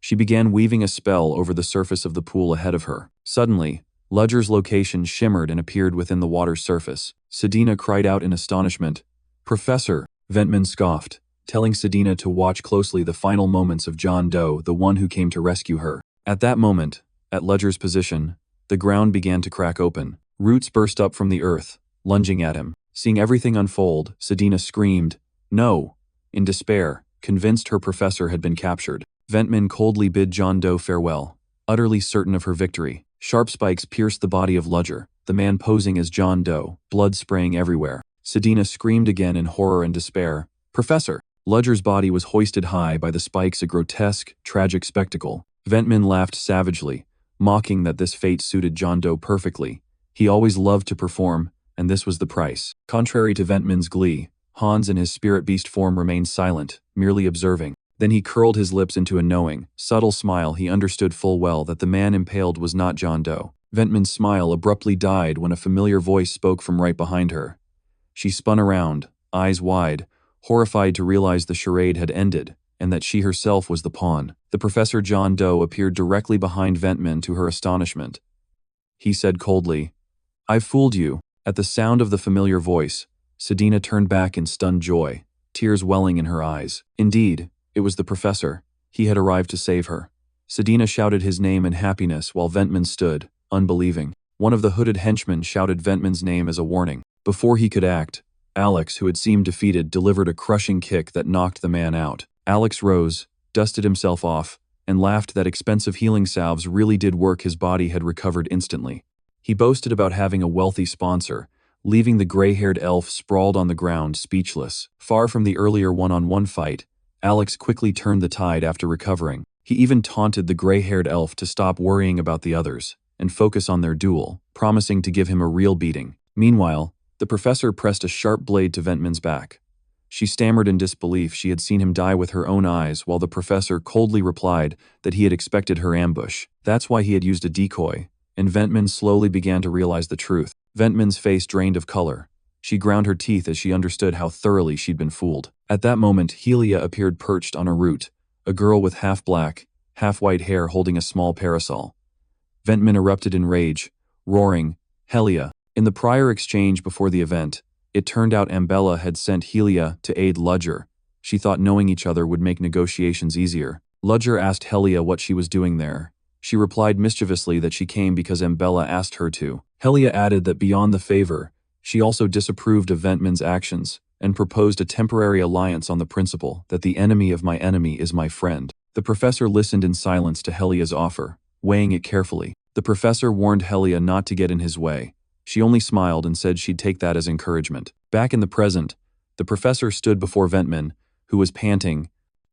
She began weaving a spell over the surface of the pool ahead of her. Suddenly, Ludger's location shimmered and appeared within the water's surface. Sedina cried out in astonishment. "Professor," Ventman scoffed, telling Sedina to watch closely the final moments of John Doe, the one who came to rescue her. At that moment, at Ludger's position, the ground began to crack open. Roots burst up from the earth, lunging at him. Seeing everything unfold, Sedina screamed, "No!" in despair, convinced her professor had been captured. Ventman coldly bid John Doe farewell, utterly certain of her victory. Sharp spikes pierced the body of Ludger, the man posing as John Doe, blood spraying everywhere. Sedina screamed again in horror and despair. "Professor!" Ludger's body was hoisted high by the spikes, a grotesque, tragic spectacle. Ventman laughed savagely, mocking that this fate suited John Doe perfectly. He always loved to perform, and this was the price. Contrary to Ventman's glee, Hans in his spirit beast form remained silent, merely observing. Then he curled his lips into a knowing, subtle smile. He understood full well that the man impaled was not John Doe. Ventman's smile abruptly died when a familiar voice spoke from right behind her. She spun around, eyes wide, horrified to realize the charade had ended, and that she herself was the pawn. The Professor John Doe appeared directly behind Ventman to her astonishment. He said coldly, "I've fooled you." At the sound of the familiar voice, Sedina turned back in stunned joy, tears welling in her eyes. Indeed, it was the Professor. He had arrived to save her. Sedina shouted his name in happiness while Ventman stood, unbelieving. One of the hooded henchmen shouted Ventman's name as a warning. Before he could act, Alex, who had seemed defeated, delivered a crushing kick that knocked the man out. Alex rose, dusted himself off, and laughed that expensive healing salves really did work. His body had recovered instantly. He boasted about having a wealthy sponsor, leaving the gray-haired elf sprawled on the ground, speechless. Far from the earlier one-on-one fight, Alex quickly turned the tide after recovering. He even taunted the gray-haired elf to stop worrying about the others and focus on their duel. promising to give him a real beating. Meanwhile, the professor pressed a sharp blade to Ventman's back. She stammered in disbelief. She had seen him die with her own eyes, while the professor coldly replied that he had expected her ambush. That's why he had used a decoy, and Ventman slowly began to realize the truth. Ventman's face drained of color. She ground her teeth as she understood how thoroughly she'd been fooled. At that moment, Helia appeared perched on a root, a girl with half-black, half-white hair holding a small parasol. Ventman erupted in rage, roaring, "Helia!" In the prior exchange before the event, it turned out Ambella had sent Helia to aid Ludger. She thought knowing each other would make negotiations easier. Ludger asked Helia what she was doing there. She replied mischievously that she came because Ambella asked her to. Helia added that beyond the favor, she also disapproved of Ventman's actions and proposed a temporary alliance on the principle that the enemy of my enemy is my friend. The professor listened in silence to Helia's offer, weighing it carefully. The professor warned Helia not to get in his way. She only smiled and said she'd take that as encouragement. Back in the present, the professor stood before Ventman, who was panting,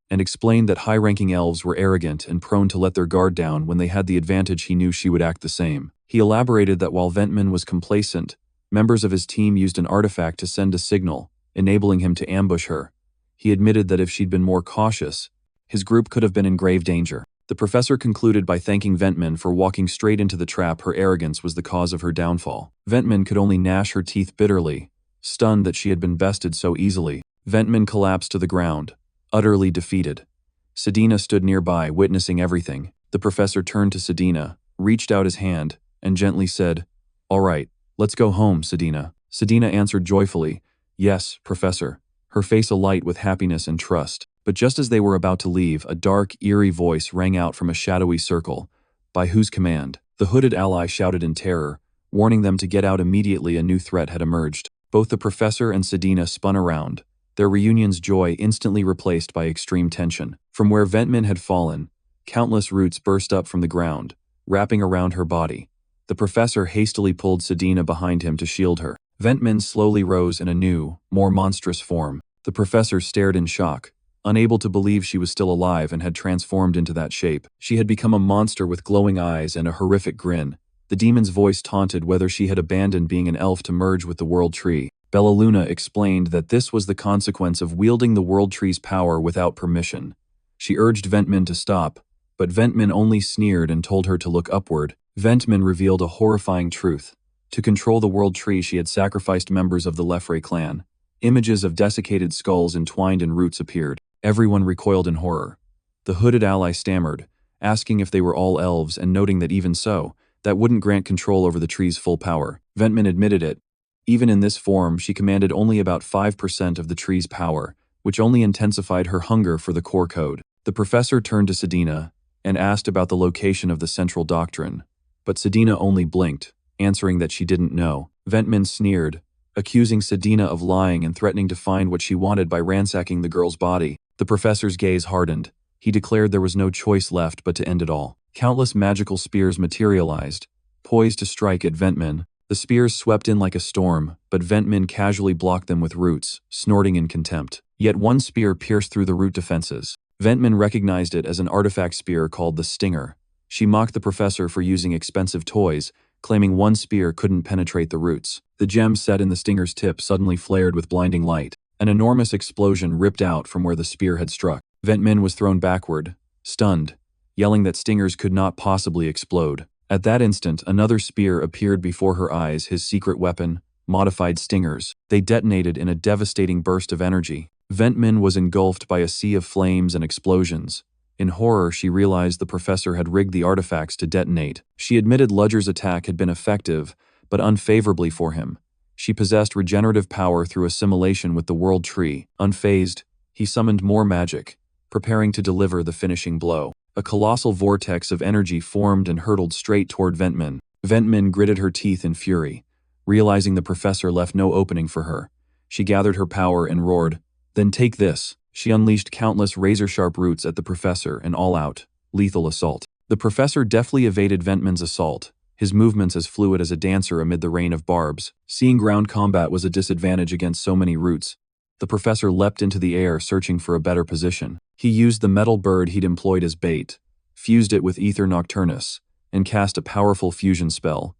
and explained that high-ranking elves were arrogant and prone to let their guard down when they had the advantage. He knew she would act the same. He elaborated that while Ventman was complacent, members of his team used an artifact to send a signal, enabling him to ambush her. He admitted that if she'd been more cautious, his group could have been in grave danger. The professor concluded by thanking Ventman for walking straight into the trap. Her arrogance was the cause of her downfall. Ventman could only gnash her teeth bitterly, stunned that she had been bested so easily. Ventman collapsed to the ground, utterly defeated. Sedina stood nearby, witnessing everything. The professor turned to Sedina, reached out his hand, and gently said, "All right, let's go home, Sedina." Sedina answered joyfully, "Yes, Professor," her face alight with happiness and trust. But just as they were about to leave, a dark, eerie voice rang out from a shadowy circle. By whose command? The hooded ally shouted in terror, warning them to get out immediately. A new threat had emerged. Both the professor and Sedina spun around, their reunion's joy instantly replaced by extreme tension. From where Ventman had fallen, countless roots burst up from the ground, wrapping around her body. The professor hastily pulled Sedina behind him to shield her. Ventman slowly rose in a new, more monstrous form. The professor stared in shock, unable to believe she was still alive and had transformed into that shape. She had become a monster with glowing eyes and a horrific grin. The demon's voice taunted whether she had abandoned being an elf to merge with the World Tree. Bellaluna explained that this was the consequence of wielding the World Tree's power without permission. She urged Ventman to stop, but Ventman only sneered and told her to look upward. Ventman revealed a horrifying truth. To control the World Tree, she had sacrificed members of the Lefray clan. Images of desiccated skulls entwined in roots appeared. Everyone recoiled in horror. The hooded ally stammered, asking if they were all elves and noting that even so, that wouldn't grant control over the tree's full power. Ventman admitted it. Even in this form, she commanded only about 5% of the tree's power, which only intensified her hunger for the core code. The professor turned to Sedina and asked about the location of the central doctrine, but Sedina only blinked, answering that she didn't know. Ventman sneered, accusing Sedina of lying and threatening to find what she wanted by ransacking the girl's body. The professor's gaze hardened. He declared there was no choice left but to end it all. Countless magical spears materialized, poised to strike at Ventman. The spears swept in like a storm, but Ventman casually blocked them with roots, snorting in contempt. Yet one spear pierced through the root defenses. Ventman recognized it as an artifact spear called the Stinger. She mocked the professor for using expensive toys, claiming one spear couldn't penetrate the roots. The gem set in the Stinger's tip suddenly flared with blinding light. An enormous explosion ripped out from where the spear had struck. Ventman was thrown backward, stunned, yelling that stingers could not possibly explode. At that instant, another spear appeared before her eyes, his secret weapon, modified stingers. They detonated in a devastating burst of energy. Ventman was engulfed by a sea of flames and explosions. In horror, she realized the professor had rigged the artifacts to detonate. She admitted Ludger's attack had been effective, but unfavorably for him. She possessed regenerative power through assimilation with the World Tree. Unfazed, he summoned more magic, preparing to deliver the finishing blow. A colossal vortex of energy formed and hurtled straight toward Ventman. Ventman gritted her teeth in fury, realizing the professor left no opening for her. She gathered her power and roared, "Then take this." She unleashed countless razor-sharp roots at the professor, an all-out, lethal assault. The professor deftly evaded Ventman's assault, his movements as fluid as a dancer amid the rain of barbs. Seeing ground combat was a disadvantage against so many roots, the professor leapt into the air searching for a better position. He used the metal bird he'd employed as bait, fused it with ether nocturnus, and cast a powerful fusion spell.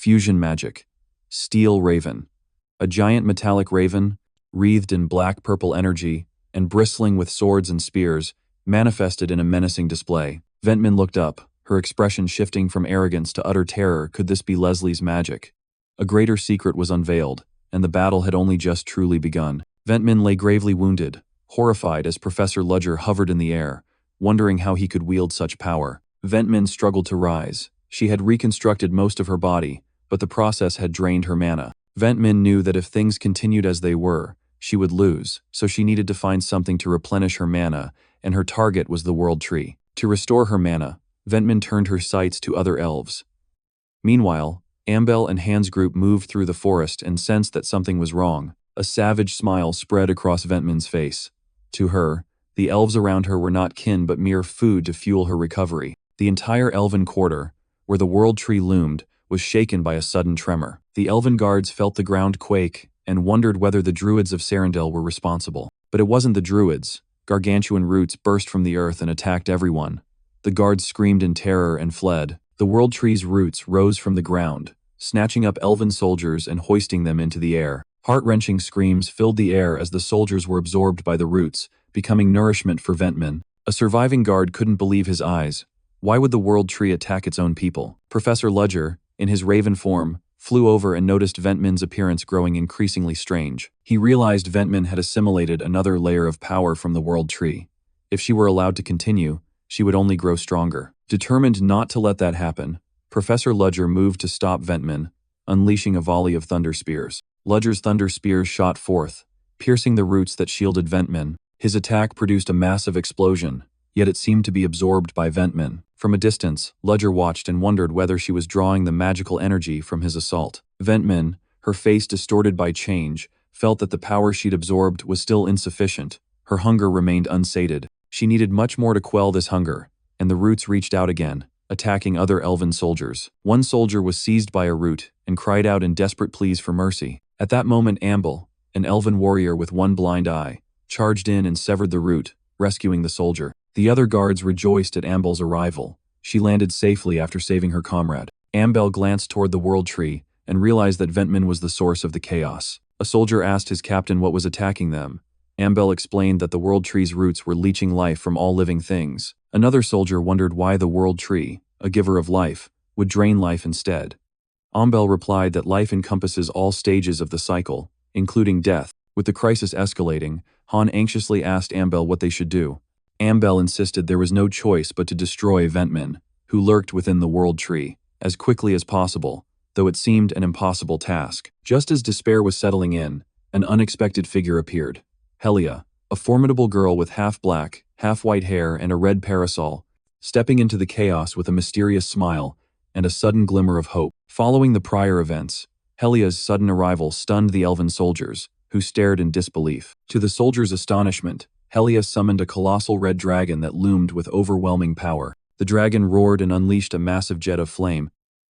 Fusion magic. Steel raven. A giant metallic raven, wreathed in black-purple energy and bristling with swords and spears, manifested in a menacing display. Ventman looked up, her expression shifting from arrogance to utter terror. Could this be Leslie's magic? A greater secret was unveiled, and the battle had only just truly begun. Ventman lay gravely wounded, horrified as Professor Ludger hovered in the air, wondering how he could wield such power. Ventman struggled to rise. She had reconstructed most of her body, but the process had drained her mana. Ventman knew that if things continued as they were, she would lose, so she needed to find something to replenish her mana, and her target was the World Tree. To restore her mana, Ventman turned her sights to other elves. Meanwhile, Ambel and Hans' group moved through the forest and sensed that something was wrong. A savage smile spread across Ventman's face. To her, the elves around her were not kin but mere food to fuel her recovery. The entire elven quarter, where the World Tree loomed, was shaken by a sudden tremor. The elven guards felt the ground quake and wondered whether the druids of Serindel were responsible. But it wasn't the druids. Gargantuan roots burst from the earth and attacked everyone. The guards screamed in terror and fled. The World Tree's roots rose from the ground, snatching up elven soldiers and hoisting them into the air. Heart-wrenching screams filled the air as the soldiers were absorbed by the roots, becoming nourishment for Ventman. A surviving guard couldn't believe his eyes. Why would the World Tree attack its own people? Professor Ludger, in his raven form, flew over and noticed Ventman's appearance growing increasingly strange. He realized Ventman had assimilated another layer of power from the World Tree. If she were allowed to continue, she would only grow stronger. Determined not to let that happen, Professor Ludger moved to stop Ventman, unleashing a volley of thunder spears. Ludger's thunder spears shot forth, piercing the roots that shielded Ventman. His attack produced a massive explosion, yet it seemed to be absorbed by Ventman. From a distance, Ludger watched and wondered whether she was drawing the magical energy from his assault. Ventman, her face distorted by change, felt that the power she'd absorbed was still insufficient. Her hunger remained unsated. She needed much more to quell this hunger, and the roots reached out again, attacking other elven soldiers. One soldier was seized by a root and cried out in desperate pleas for mercy. At that moment, Ambel, an elven warrior with one blind eye, charged in and severed the root, rescuing the soldier. The other guards rejoiced at Ambel's arrival. She landed safely after saving her comrade. Ambel glanced toward the World Tree and realized that Ventman was the source of the chaos. A soldier asked his captain what was attacking them. Ambel explained that the World Tree's roots were leeching life from all living things. Another soldier wondered why the World Tree, a giver of life, would drain life instead. Ambel replied that life encompasses all stages of the cycle, including death. With the crisis escalating, Han anxiously asked Ambel what they should do. Ambel insisted there was no choice but to destroy Ventman, who lurked within the World Tree, as quickly as possible, though it seemed an impossible task. Just as despair was settling in, an unexpected figure appeared. Helia, a formidable girl with half-black, half-white hair and a red parasol, stepping into the chaos with a mysterious smile and a sudden glimmer of hope. Following the prior events, Helia's sudden arrival stunned the elven soldiers, who stared in disbelief. To the soldiers' astonishment, Helia summoned a colossal red dragon that loomed with overwhelming power. The dragon roared and unleashed a massive jet of flame,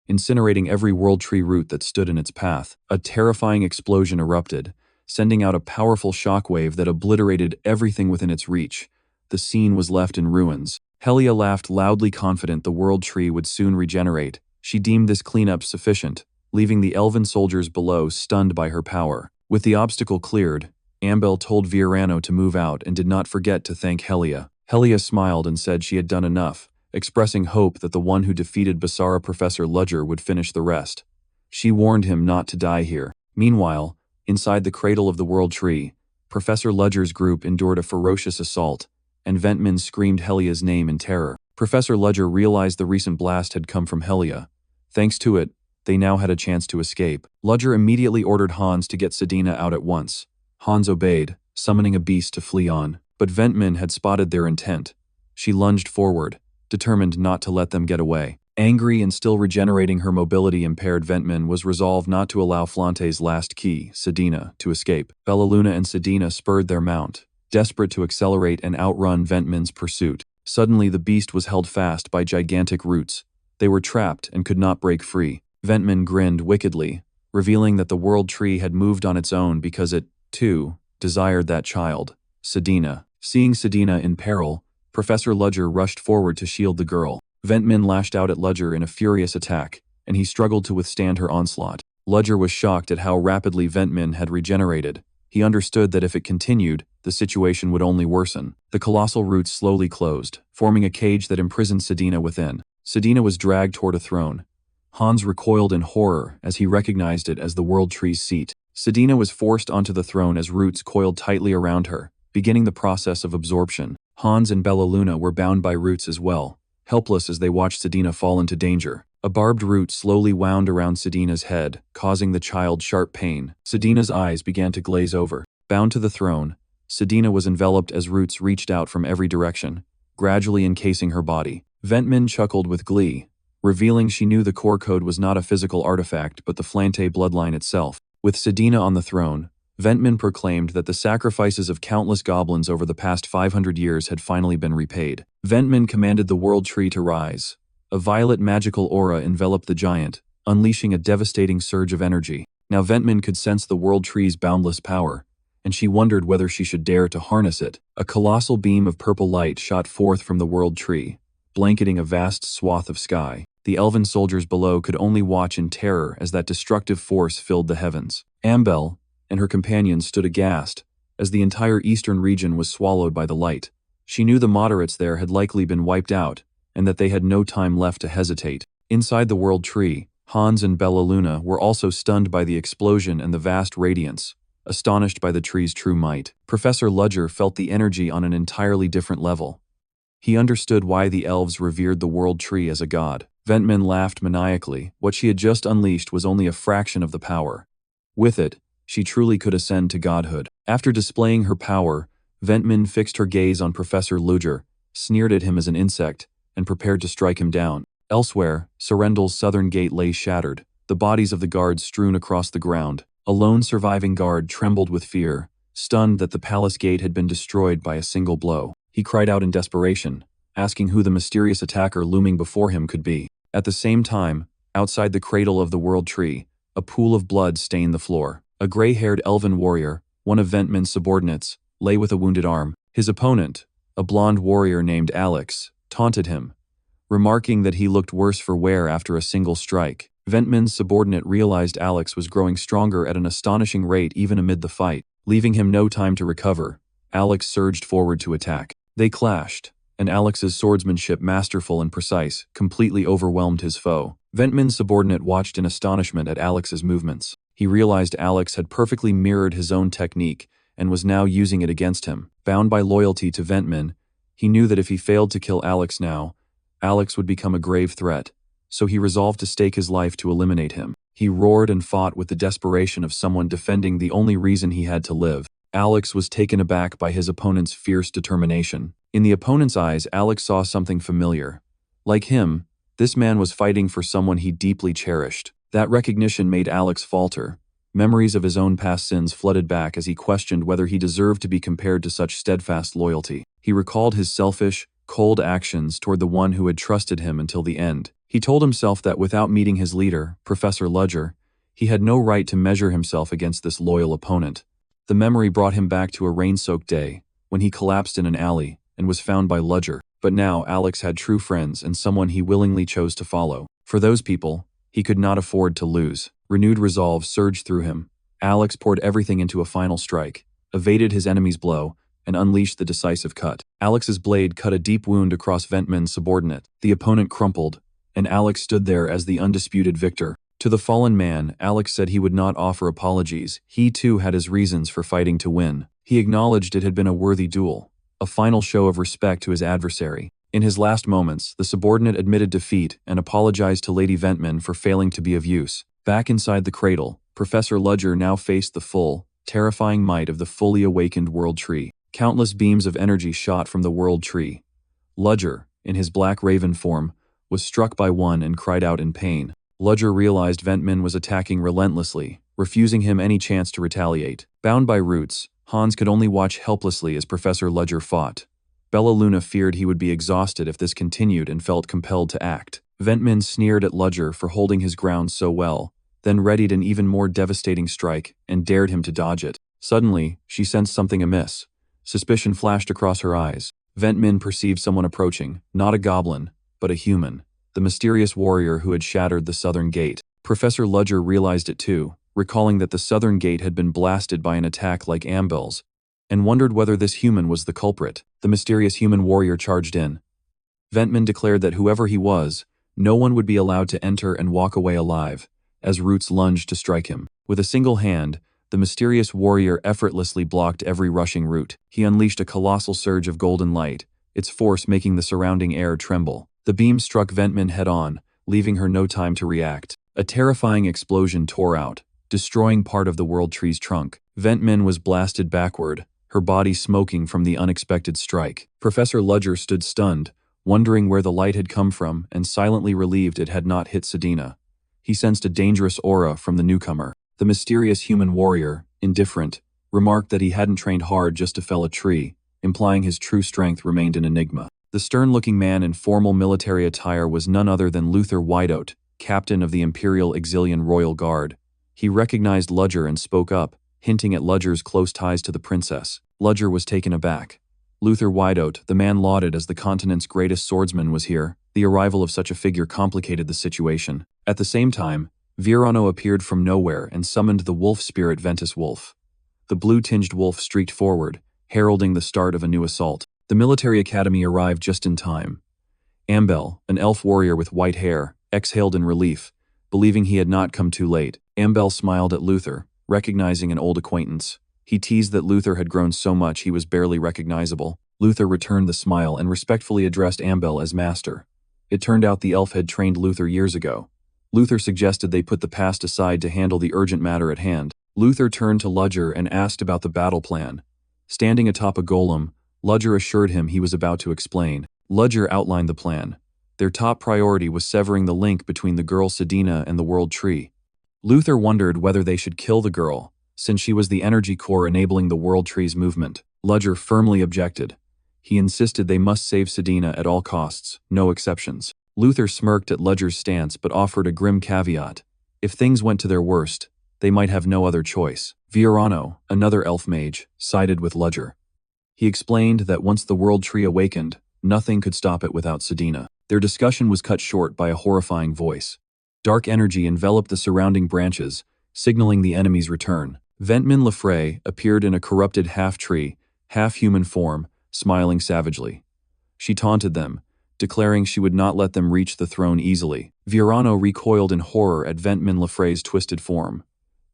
incinerating every World Tree root that stood in its path. A terrifying explosion erupted, sending out a powerful shockwave that obliterated everything within its reach. The scene was left in ruins. Helia laughed loudly, confident the World Tree would soon regenerate. She deemed this cleanup sufficient, leaving the elven soldiers below stunned by her power. With the obstacle cleared, Ambel told Viorano to move out and did not forget to thank Helia. Helia smiled and said she had done enough, expressing hope that the one who defeated Basara Professor Ludger would finish the rest. She warned him not to die here. Meanwhile, inside the cradle of the World Tree, Professor Ludger's group endured a ferocious assault, and Ventman screamed Helia's name in terror. Professor Ludger realized the recent blast had come from Helia. Thanks to it, they now had a chance to escape. Ludger immediately ordered Hans to get Sedina out at once. Hans obeyed, summoning a beast to flee on. But Ventman had spotted their intent. She lunged forward, determined not to let them get away. Angry and still regenerating her mobility-impaired Ventman was resolved not to allow Flante's last key, Sedina, to escape. Bellaluna and Sedina spurred their mount, desperate to accelerate and outrun Ventman's pursuit. Suddenly the beast was held fast by gigantic roots. They were trapped and could not break free. Ventman grinned wickedly, revealing that the World Tree had moved on its own because it, too, desired that child, Sedina. Seeing Sedina in peril, Professor Ludger rushed forward to shield the girl. Ventman lashed out at Ludger in a furious attack, and he struggled to withstand her onslaught. Ludger was shocked at how rapidly Ventmin had regenerated. He understood that if it continued, the situation would only worsen. The colossal roots slowly closed, forming a cage that imprisoned Sedina within. Sedina was dragged toward a throne. Hans recoiled in horror as he recognized it as the World Tree's seat. Sedina was forced onto the throne as roots coiled tightly around her, beginning the process of absorption. Hans and Bellaluna were bound by roots as well, helpless as they watched Sedina fall into danger. A barbed root slowly wound around Sedina's head, causing the child sharp pain. Sedina's eyes began to glaze over. Bound to the throne, Sedina was enveloped as roots reached out from every direction, gradually encasing her body. Ventmin chuckled with glee, revealing she knew the core code was not a physical artifact but the Flante bloodline itself. With Sedina on the throne, Ventmin proclaimed that the sacrifices of countless goblins over the past 500 years had finally been repaid. Ventmin commanded the World Tree to rise. A violet magical aura enveloped the giant, unleashing a devastating surge of energy. Now Ventmin could sense the World Tree's boundless power, and she wondered whether she should dare to harness it. A colossal beam of purple light shot forth from the World Tree, blanketing a vast swath of sky. The elven soldiers below could only watch in terror as that destructive force filled the heavens. Ambel and her companions stood aghast, as the entire eastern region was swallowed by the light. She knew the moderates there had likely been wiped out, and that they had no time left to hesitate. Inside the World Tree, Hans and Bellaluna were also stunned by the explosion and the vast radiance, astonished by the tree's true might. Professor Ludger felt the energy on an entirely different level. He understood why the elves revered the World Tree as a god. Ventmin laughed maniacally. What she had just unleashed was only a fraction of the power. With it, she truly could ascend to godhood. After displaying her power, Ventmin fixed her gaze on Professor Ludger, sneered at him as an insect, and prepared to strike him down. Elsewhere, Serendel's southern gate lay shattered, the bodies of the guards strewn across the ground. A lone surviving guard trembled with fear, stunned that the palace gate had been destroyed by a single blow. He cried out in desperation, asking who the mysterious attacker looming before him could be. At the same time, outside the cradle of the World Tree, a pool of blood stained the floor. A gray-haired elven warrior, one of Ventmin's subordinates, lay with a wounded arm. His opponent, a blonde warrior named Alex, taunted him, remarking that he looked worse for wear after a single strike. Ventmin's subordinate realized Alex was growing stronger at an astonishing rate even amid the fight. Leaving him no time to recover, Alex surged forward to attack. They clashed, and Alex's swordsmanship, masterful and precise, completely overwhelmed his foe. Ventmin's subordinate watched in astonishment at Alex's movements. He realized Alex had perfectly mirrored his own technique and was now using it against him. Bound by loyalty to Ventmin, he knew that if he failed to kill Alex now, Alex would become a grave threat, so he resolved to stake his life to eliminate him. He roared and fought with the desperation of someone defending the only reason he had to live. Alex was taken aback by his opponent's fierce determination. In the opponent's eyes, Alex saw something familiar. Like him, this man was fighting for someone he deeply cherished. That recognition made Alex falter. Memories of his own past sins flooded back as he questioned whether he deserved to be compared to such steadfast loyalty. He recalled his selfish, cold actions toward the one who had trusted him until the end. He told himself that without meeting his leader, Professor Ludger, he had no right to measure himself against this loyal opponent. The memory brought him back to a rain-soaked day, when he collapsed in an alley and was found by Ludger. But now Alex had true friends and someone he willingly chose to follow. For those people, he could not afford to lose. Renewed resolve surged through him. Alex poured everything into a final strike, evaded his enemy's blow, and unleashed the decisive cut. Alex's blade cut a deep wound across Ventmin's subordinate. The opponent crumpled, and Alex stood there as the undisputed victor. To the fallen man, Alex said he would not offer apologies. He too had his reasons for fighting to win. He acknowledged it had been a worthy duel, a final show of respect to his adversary. In his last moments, the subordinate admitted defeat and apologized to Lady Ventmin for failing to be of use. Back inside the cradle, Professor Ludger now faced the full, terrifying might of the fully awakened World Tree. Countless beams of energy shot from the World Tree. Ludger, in his black raven form, was struck by one and cried out in pain. Ludger realized Ventmin was attacking relentlessly, refusing him any chance to retaliate. Bound by roots, Hans could only watch helplessly as Professor Ludger fought. Bellaluna feared he would be exhausted if this continued and felt compelled to act. Ventmin sneered at Ludger for holding his ground so well, then readied an even more devastating strike and dared him to dodge it. Suddenly, she sensed something amiss. Suspicion flashed across her eyes. Ventmin perceived someone approaching, not a goblin, but a human. the mysterious warrior who had shattered the southern gate. Professor Ludger realized it too, recalling that the southern gate had been blasted by an attack like Ambel's, and wondered whether this human was the culprit. The mysterious human warrior charged in. Ventman declared that whoever he was, no one would be allowed to enter and walk away alive, as Roots lunged to strike him. With a single hand, the mysterious warrior effortlessly blocked every rushing Root. He unleashed a colossal surge of golden light, its force making the surrounding air tremble. The beam struck Ventman head-on, leaving her no time to react. A terrifying explosion tore out, destroying part of the world tree's trunk. Ventman was blasted backward, her body smoking from the unexpected strike. Professor Ludger stood stunned, wondering where the light had come from and silently relieved it had not hit Sedina. He sensed a dangerous aura from the newcomer. The mysterious human warrior, indifferent, remarked that he hadn't trained hard just to fell a tree, implying his true strength remained an enigma. The stern-looking man in formal military attire was none other than Ludger Wideout, captain of the Imperial Exilian Royal Guard. He recognized Ludger and spoke up, hinting at Ludger's close ties to the princess. Ludger was taken aback. Ludger Wideout, the man lauded as the continent's greatest swordsman, was here. The arrival of such a figure complicated the situation. At the same time, Virano appeared from nowhere and summoned the wolf spirit Ventus Wolf. The blue-tinged wolf streaked forward, heralding the start of a new assault. The military academy arrived just in time. Ambel, an elf warrior with white hair, exhaled in relief, believing he had not come too late. Ambel smiled at Ludger, recognizing an old acquaintance. He teased that Ludger had grown so much he was barely recognizable. Ludger returned the smile and respectfully addressed Ambel as master. It turned out the elf had trained Ludger years ago. Ludger suggested they put the past aside to handle the urgent matter at hand. Ludger turned to Ludger and asked about the battle plan. Standing atop a golem, Ludger assured him he was about to explain. Ludger outlined the plan. Their top priority was severing the link between the girl Sedina and the world tree. Ludger wondered whether they should kill the girl, since she was the energy core enabling the world tree's movement. Ludger firmly objected. He insisted they must save Sedina at all costs, no exceptions. Ludger smirked at Ludger's stance but offered a grim caveat. If things went to their worst, they might have no other choice. Virano, another elf mage, sided with Ludger. He explained that once the world tree awakened, nothing could stop it without Sedina. Their discussion was cut short by a horrifying voice. Dark energy enveloped the surrounding branches, signaling the enemy's return. Ventman Lefray appeared in a corrupted half-tree, half-human form, smiling savagely. She taunted them, declaring she would not let them reach the throne easily. Virano recoiled in horror at Ventman Lefray's twisted form.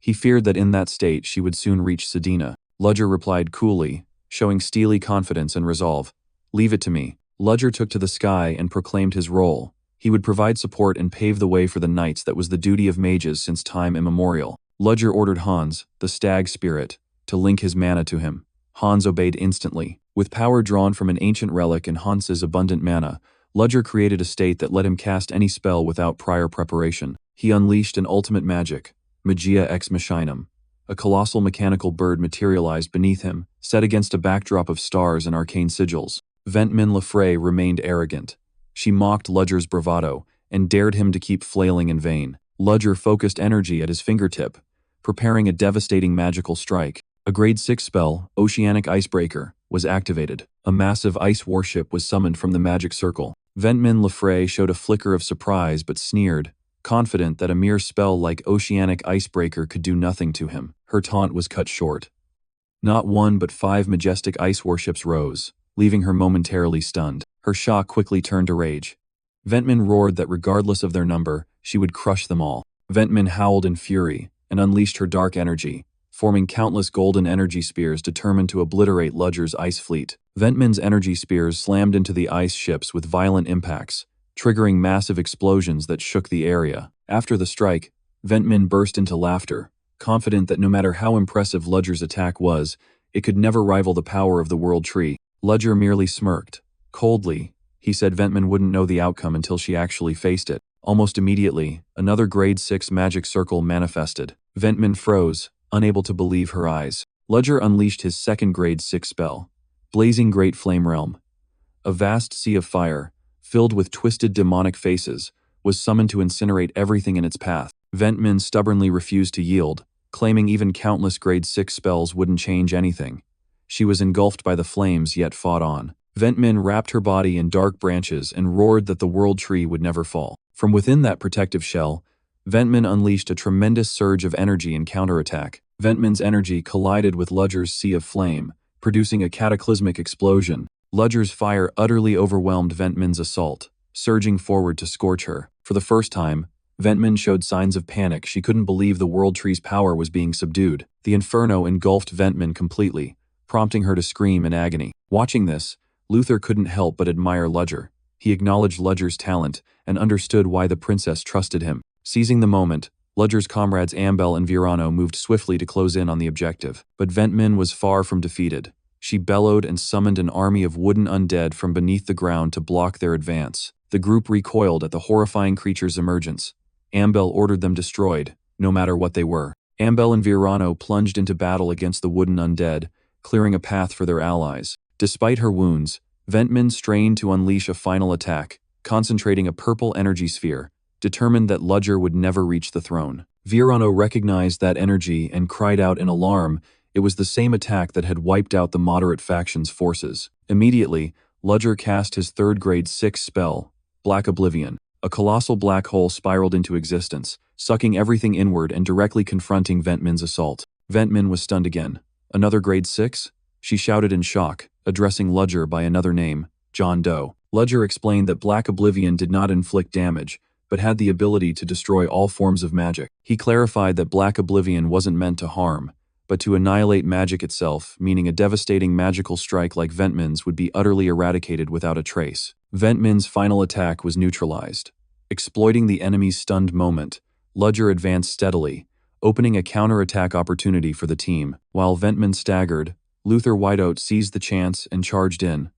He feared that in that state she would soon reach Sedina. Ludger replied coolly, showing steely confidence and resolve. "Leave it to me." Ludger took to the sky and proclaimed his role. He would provide support and pave the way for the knights that was the duty of mages since time immemorial. Ludger ordered Hans, the stag spirit, to link his mana to him. Hans obeyed instantly. With power drawn from an ancient relic and Hans's abundant mana, Ludger created a state that let him cast any spell without prior preparation. He unleashed an ultimate magic, Magia ex Machinum. A colossal mechanical bird materialized beneath him, set against a backdrop of stars and arcane sigils. Ventman Lefray remained arrogant. She mocked Ludger's bravado and dared him to keep flailing in vain. Ludger focused energy at his fingertip, preparing a devastating magical strike. A grade 6 spell, Oceanic Icebreaker, was activated. A massive ice warship was summoned from the magic circle. Ventman Lefray showed a flicker of surprise but sneered, confident that a mere spell like Oceanic Icebreaker could do nothing to him. Her taunt was cut short. Not one but 5 majestic ice warships rose, leaving her momentarily stunned. Her shock quickly turned to rage. Ventman roared that regardless of their number, she would crush them all. Ventman howled in fury and unleashed her dark energy, forming countless golden energy spears determined to obliterate Ludger's ice fleet. Ventman's energy spears slammed into the ice ships with violent impacts, triggering massive explosions that shook the area. After the strike, Ventman burst into laughter, confident that no matter how impressive Ludger's attack was, it could never rival the power of the world tree. Ludger merely smirked. Coldly, he said Ventman wouldn't know the outcome until she actually faced it. Almost immediately, another grade 6 magic circle manifested. Ventman froze, unable to believe her eyes. Ludger unleashed his second grade 6 spell, Blazing Great Flame Realm. A vast sea of fire, filled with twisted demonic faces, was summoned to incinerate everything in its path. Ventman stubbornly refused to yield, claiming even countless grade 6 spells wouldn't change anything. She was engulfed by the flames yet fought on. Ventmin wrapped her body in dark branches and roared that the world tree would never fall. From within that protective shell, Ventmin unleashed a tremendous surge of energy and counterattack. Ventmin's energy collided with Ludger's sea of flame, producing a cataclysmic explosion. Ludger's fire utterly overwhelmed Ventmin's assault, surging forward to scorch her. For the first time, Ventmin showed signs of panic. She couldn't believe the world tree's power was being subdued. The inferno engulfed Ventmin completely, prompting her to scream in agony. Watching this, Luther couldn't help but admire Ludger. He acknowledged Ludger's talent and understood why the princess trusted him. Seizing the moment, Ludger's comrades Ambel and Virano moved swiftly to close in on the objective. But Ventmin was far from defeated. She bellowed and summoned an army of wooden undead from beneath the ground to block their advance. The group recoiled at the horrifying creature's emergence. Ambel ordered them destroyed, no matter what they were. Ambel and Virano plunged into battle against the wooden undead, clearing a path for their allies. Despite her wounds, Ventmin strained to unleash a final attack, concentrating a purple energy sphere, determined that Ludger would never reach the throne. Virano recognized that energy and cried out in alarm. It was the same attack that had wiped out the moderate faction's forces. Immediately, Ludger cast his third grade 6 spell, Black Oblivion. A colossal black hole spiraled into existence, sucking everything inward and directly confronting Ventmin's assault. Ventmin was stunned again. Another grade 6? She shouted in shock, addressing Ludger by another name, John Doe. Ludger explained that Black Oblivion did not inflict damage, but had the ability to destroy all forms of magic. He clarified that Black Oblivion wasn't meant to harm, but to annihilate magic itself, meaning a devastating magical strike like Ventmin's would be utterly eradicated without a trace. Ventmin's final attack was neutralized. Exploiting the enemy's stunned moment, Ludger advanced steadily, opening a counterattack opportunity for the team. While Ventmin staggered, Luther Whiteout seized the chance and charged in.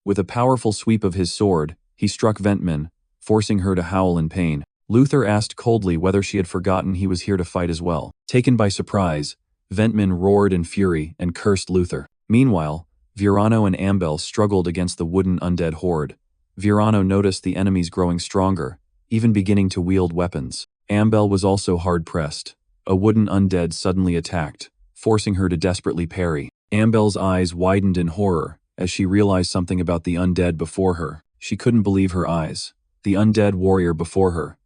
With a powerful sweep of his sword, he struck Ventmin, forcing her to howl in pain. Luther asked coldly whether she had forgotten he was here to fight as well. Taken by surprise, Ventmin roared in fury and cursed Luther. Meanwhile, Virano and Ambel struggled against the wooden undead horde. Virano noticed the enemies growing stronger, even beginning to wield weapons. Ambel was also hard-pressed. A wooden undead suddenly attacked, forcing her to desperately parry. Ambel's eyes widened in horror as she realized something about the undead before her. She couldn't believe her eyes. The undead warrior before her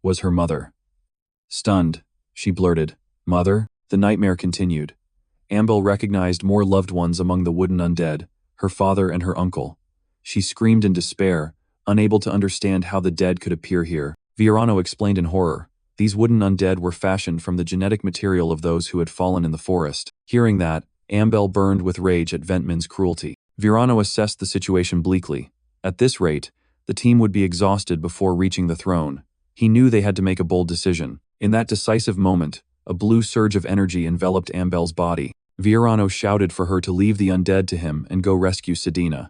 was her mother. Stunned, she blurted, "Mother?" The nightmare continued. Ambel recognized more loved ones among the wooden undead, her father and her uncle. She screamed in despair, unable to understand how the dead could appear here. Virano explained in horror. These wooden undead were fashioned from the genetic material of those who had fallen in the forest. Hearing that, Ambel burned with rage at Ventmin's cruelty. Virano assessed the situation bleakly. At this rate, the team would be exhausted before reaching the throne. He knew they had to make a bold decision. In that decisive moment, a blue surge of energy enveloped Ambel's body. Virano shouted for her to leave the undead to him and go rescue Sedina.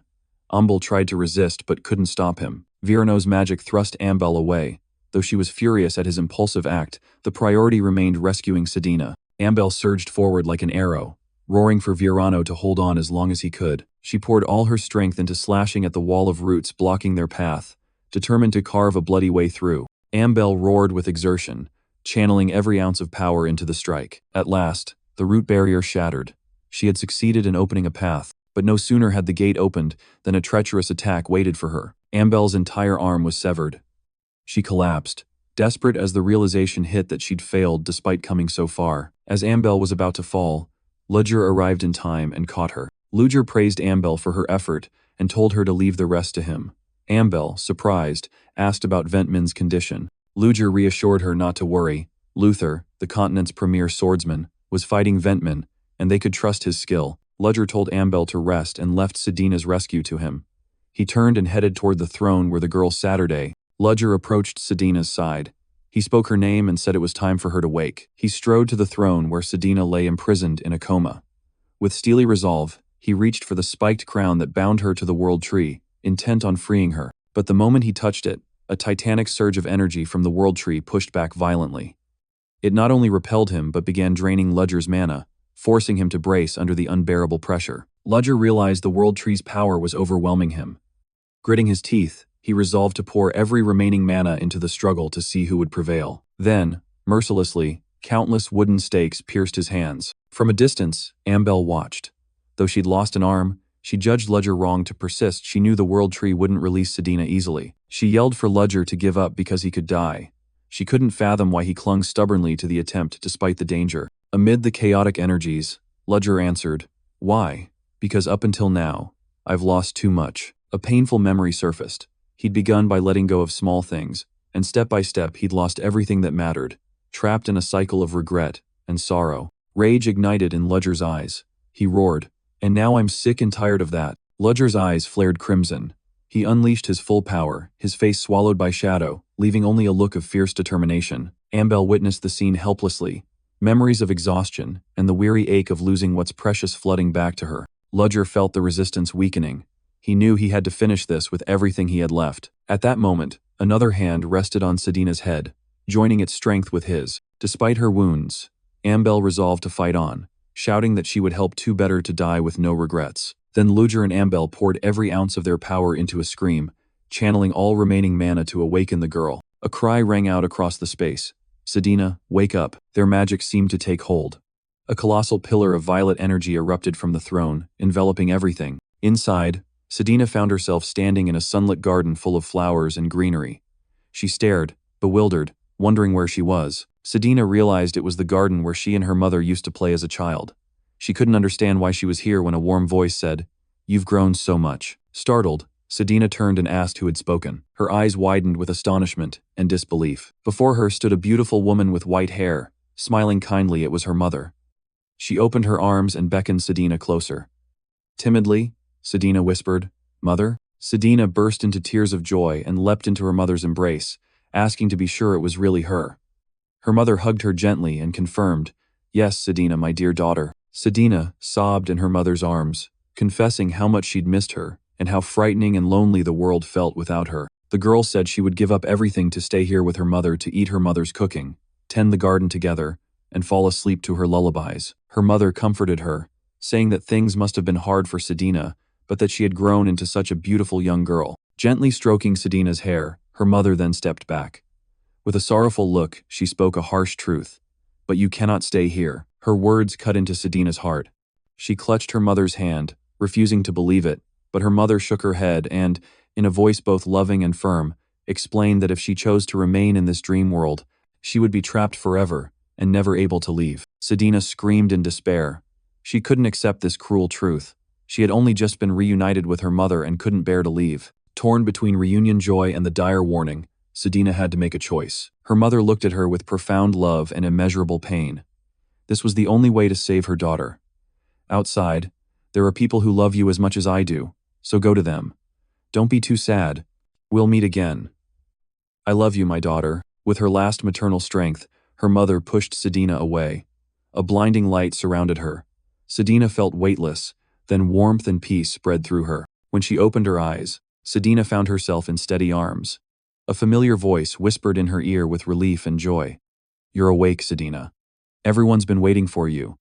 Ambel tried to resist but couldn't stop him. Virano's magic thrust Ambel away. Though she was furious at his impulsive act, the priority remained rescuing Sedina. Ambel surged forward like an arrow, roaring for Virano to hold on as long as he could. She poured all her strength into slashing at the wall of roots blocking their path, determined to carve a bloody way through. Ambel roared with exertion, channeling every ounce of power into the strike. At last, the root barrier shattered. She had succeeded in opening a path, but no sooner had the gate opened than a treacherous attack waited for her. Ambel's entire arm was severed. She collapsed, desperate as the realization hit that she'd failed despite coming so far. As Ambel was about to fall, Ludger arrived in time and caught her. Ludger praised Ambel for her effort and told her to leave the rest to him. Ambel, surprised, asked about Ventmin's condition. Ludger reassured her not to worry. Luther, the continent's premier swordsman, was fighting Ventmin, and they could trust his skill. Ludger told Ambel to rest and left Sedina's rescue to him. He turned and headed toward the throne where the girl Saturday. Ludger approached Sedina's side. He spoke her name and said it was time for her to wake. He strode to the throne where Sedina lay imprisoned in a coma. With steely resolve, he reached for the spiked crown that bound her to the world tree, intent on freeing her. But the moment he touched it, a titanic surge of energy from the world tree pushed back violently. It not only repelled him but began draining Ludger's mana, forcing him to brace under the unbearable pressure. Ludger realized the world tree's power was overwhelming him. Gritting his teeth, he resolved to pour every remaining mana into the struggle to see who would prevail. Then, mercilessly, countless wooden stakes pierced his hands. From a distance, Ambel watched. Though she'd lost an arm, She judged Ludger wrong to persist. She knew the world tree wouldn't release Sedina easily. She yelled for Ludger to give up because he could die. She couldn't fathom why he clung stubbornly to the attempt despite the danger. Amid the chaotic energies, Ludger answered, "Why? Because up until now, I've lost too much." A painful memory surfaced. He'd begun by letting go of small things, and step by step he'd lost everything that mattered, trapped in a cycle of regret and sorrow. Rage ignited in Ludger's eyes. He roared, "And now I'm sick and tired of that." Ludger's eyes flared crimson. He unleashed his full power, his face swallowed by shadow, leaving only a look of fierce determination. Ambel witnessed the scene helplessly, memories of exhaustion and the weary ache of losing what's precious flooding back to her. Ludger felt the resistance weakening. He knew he had to finish this with everything he had left. At that moment, another hand rested on Sedina's head, joining its strength with his. Despite her wounds, Ambel resolved to fight on, shouting that she would help two better to die with no regrets. Then Ludger and Ambel poured every ounce of their power into a scream, channeling all remaining mana to awaken the girl. A cry rang out across the space. "Sedina, wake up." Their magic seemed to take hold. A colossal pillar of violet energy erupted from the throne, enveloping everything. Inside, Sedina found herself standing in a sunlit garden full of flowers and greenery. She stared, bewildered, wondering where she was. Sedina realized it was the garden where she and her mother used to play as a child. She couldn't understand why she was here when a warm voice said, "You've grown so much." Startled, Sedina turned and asked who had spoken. Her eyes widened with astonishment and disbelief. Before her stood a beautiful woman with white hair. Smiling kindly, it was her mother. She opened her arms and beckoned Sedina closer. Timidly, Sedina whispered, "Mother?" Sedina burst into tears of joy and leapt into her mother's embrace, asking to be sure it was really her. Her mother hugged her gently and confirmed, "Yes, Sedina, my dear daughter." Sedina sobbed in her mother's arms, confessing how much she'd missed her and how frightening and lonely the world felt without her. The girl said she would give up everything to stay here with her mother to eat her mother's cooking, tend the garden together, and fall asleep to her lullabies. Her mother comforted her, saying that things must have been hard for Sedina, but that she had grown into such a beautiful young girl. Gently stroking Sedina's hair, her mother then stepped back. With a sorrowful look, she spoke a harsh truth. "But you cannot stay here." Her words cut into Sedina's heart. She clutched her mother's hand, refusing to believe it, but her mother shook her head and, in a voice both loving and firm, explained that if she chose to remain in this dream world, she would be trapped forever and never able to leave. Sedina screamed in despair. She couldn't accept this cruel truth. She had only just been reunited with her mother and couldn't bear to leave. Torn between reunion joy and the dire warning, Sedina had to make a choice. Her mother looked at her with profound love and immeasurable pain. This was the only way to save her daughter. "Outside, there are people who love you as much as I do, so go to them. Don't be too sad. We'll meet again. I love you, my daughter." With her last maternal strength, her mother pushed Sedina away. A blinding light surrounded her. Sedina felt weightless, then warmth and peace spread through her. When she opened her eyes, Sedina found herself in steady arms. A familiar voice whispered in her ear with relief and joy. "You're awake, Sedina. Everyone's been waiting for you."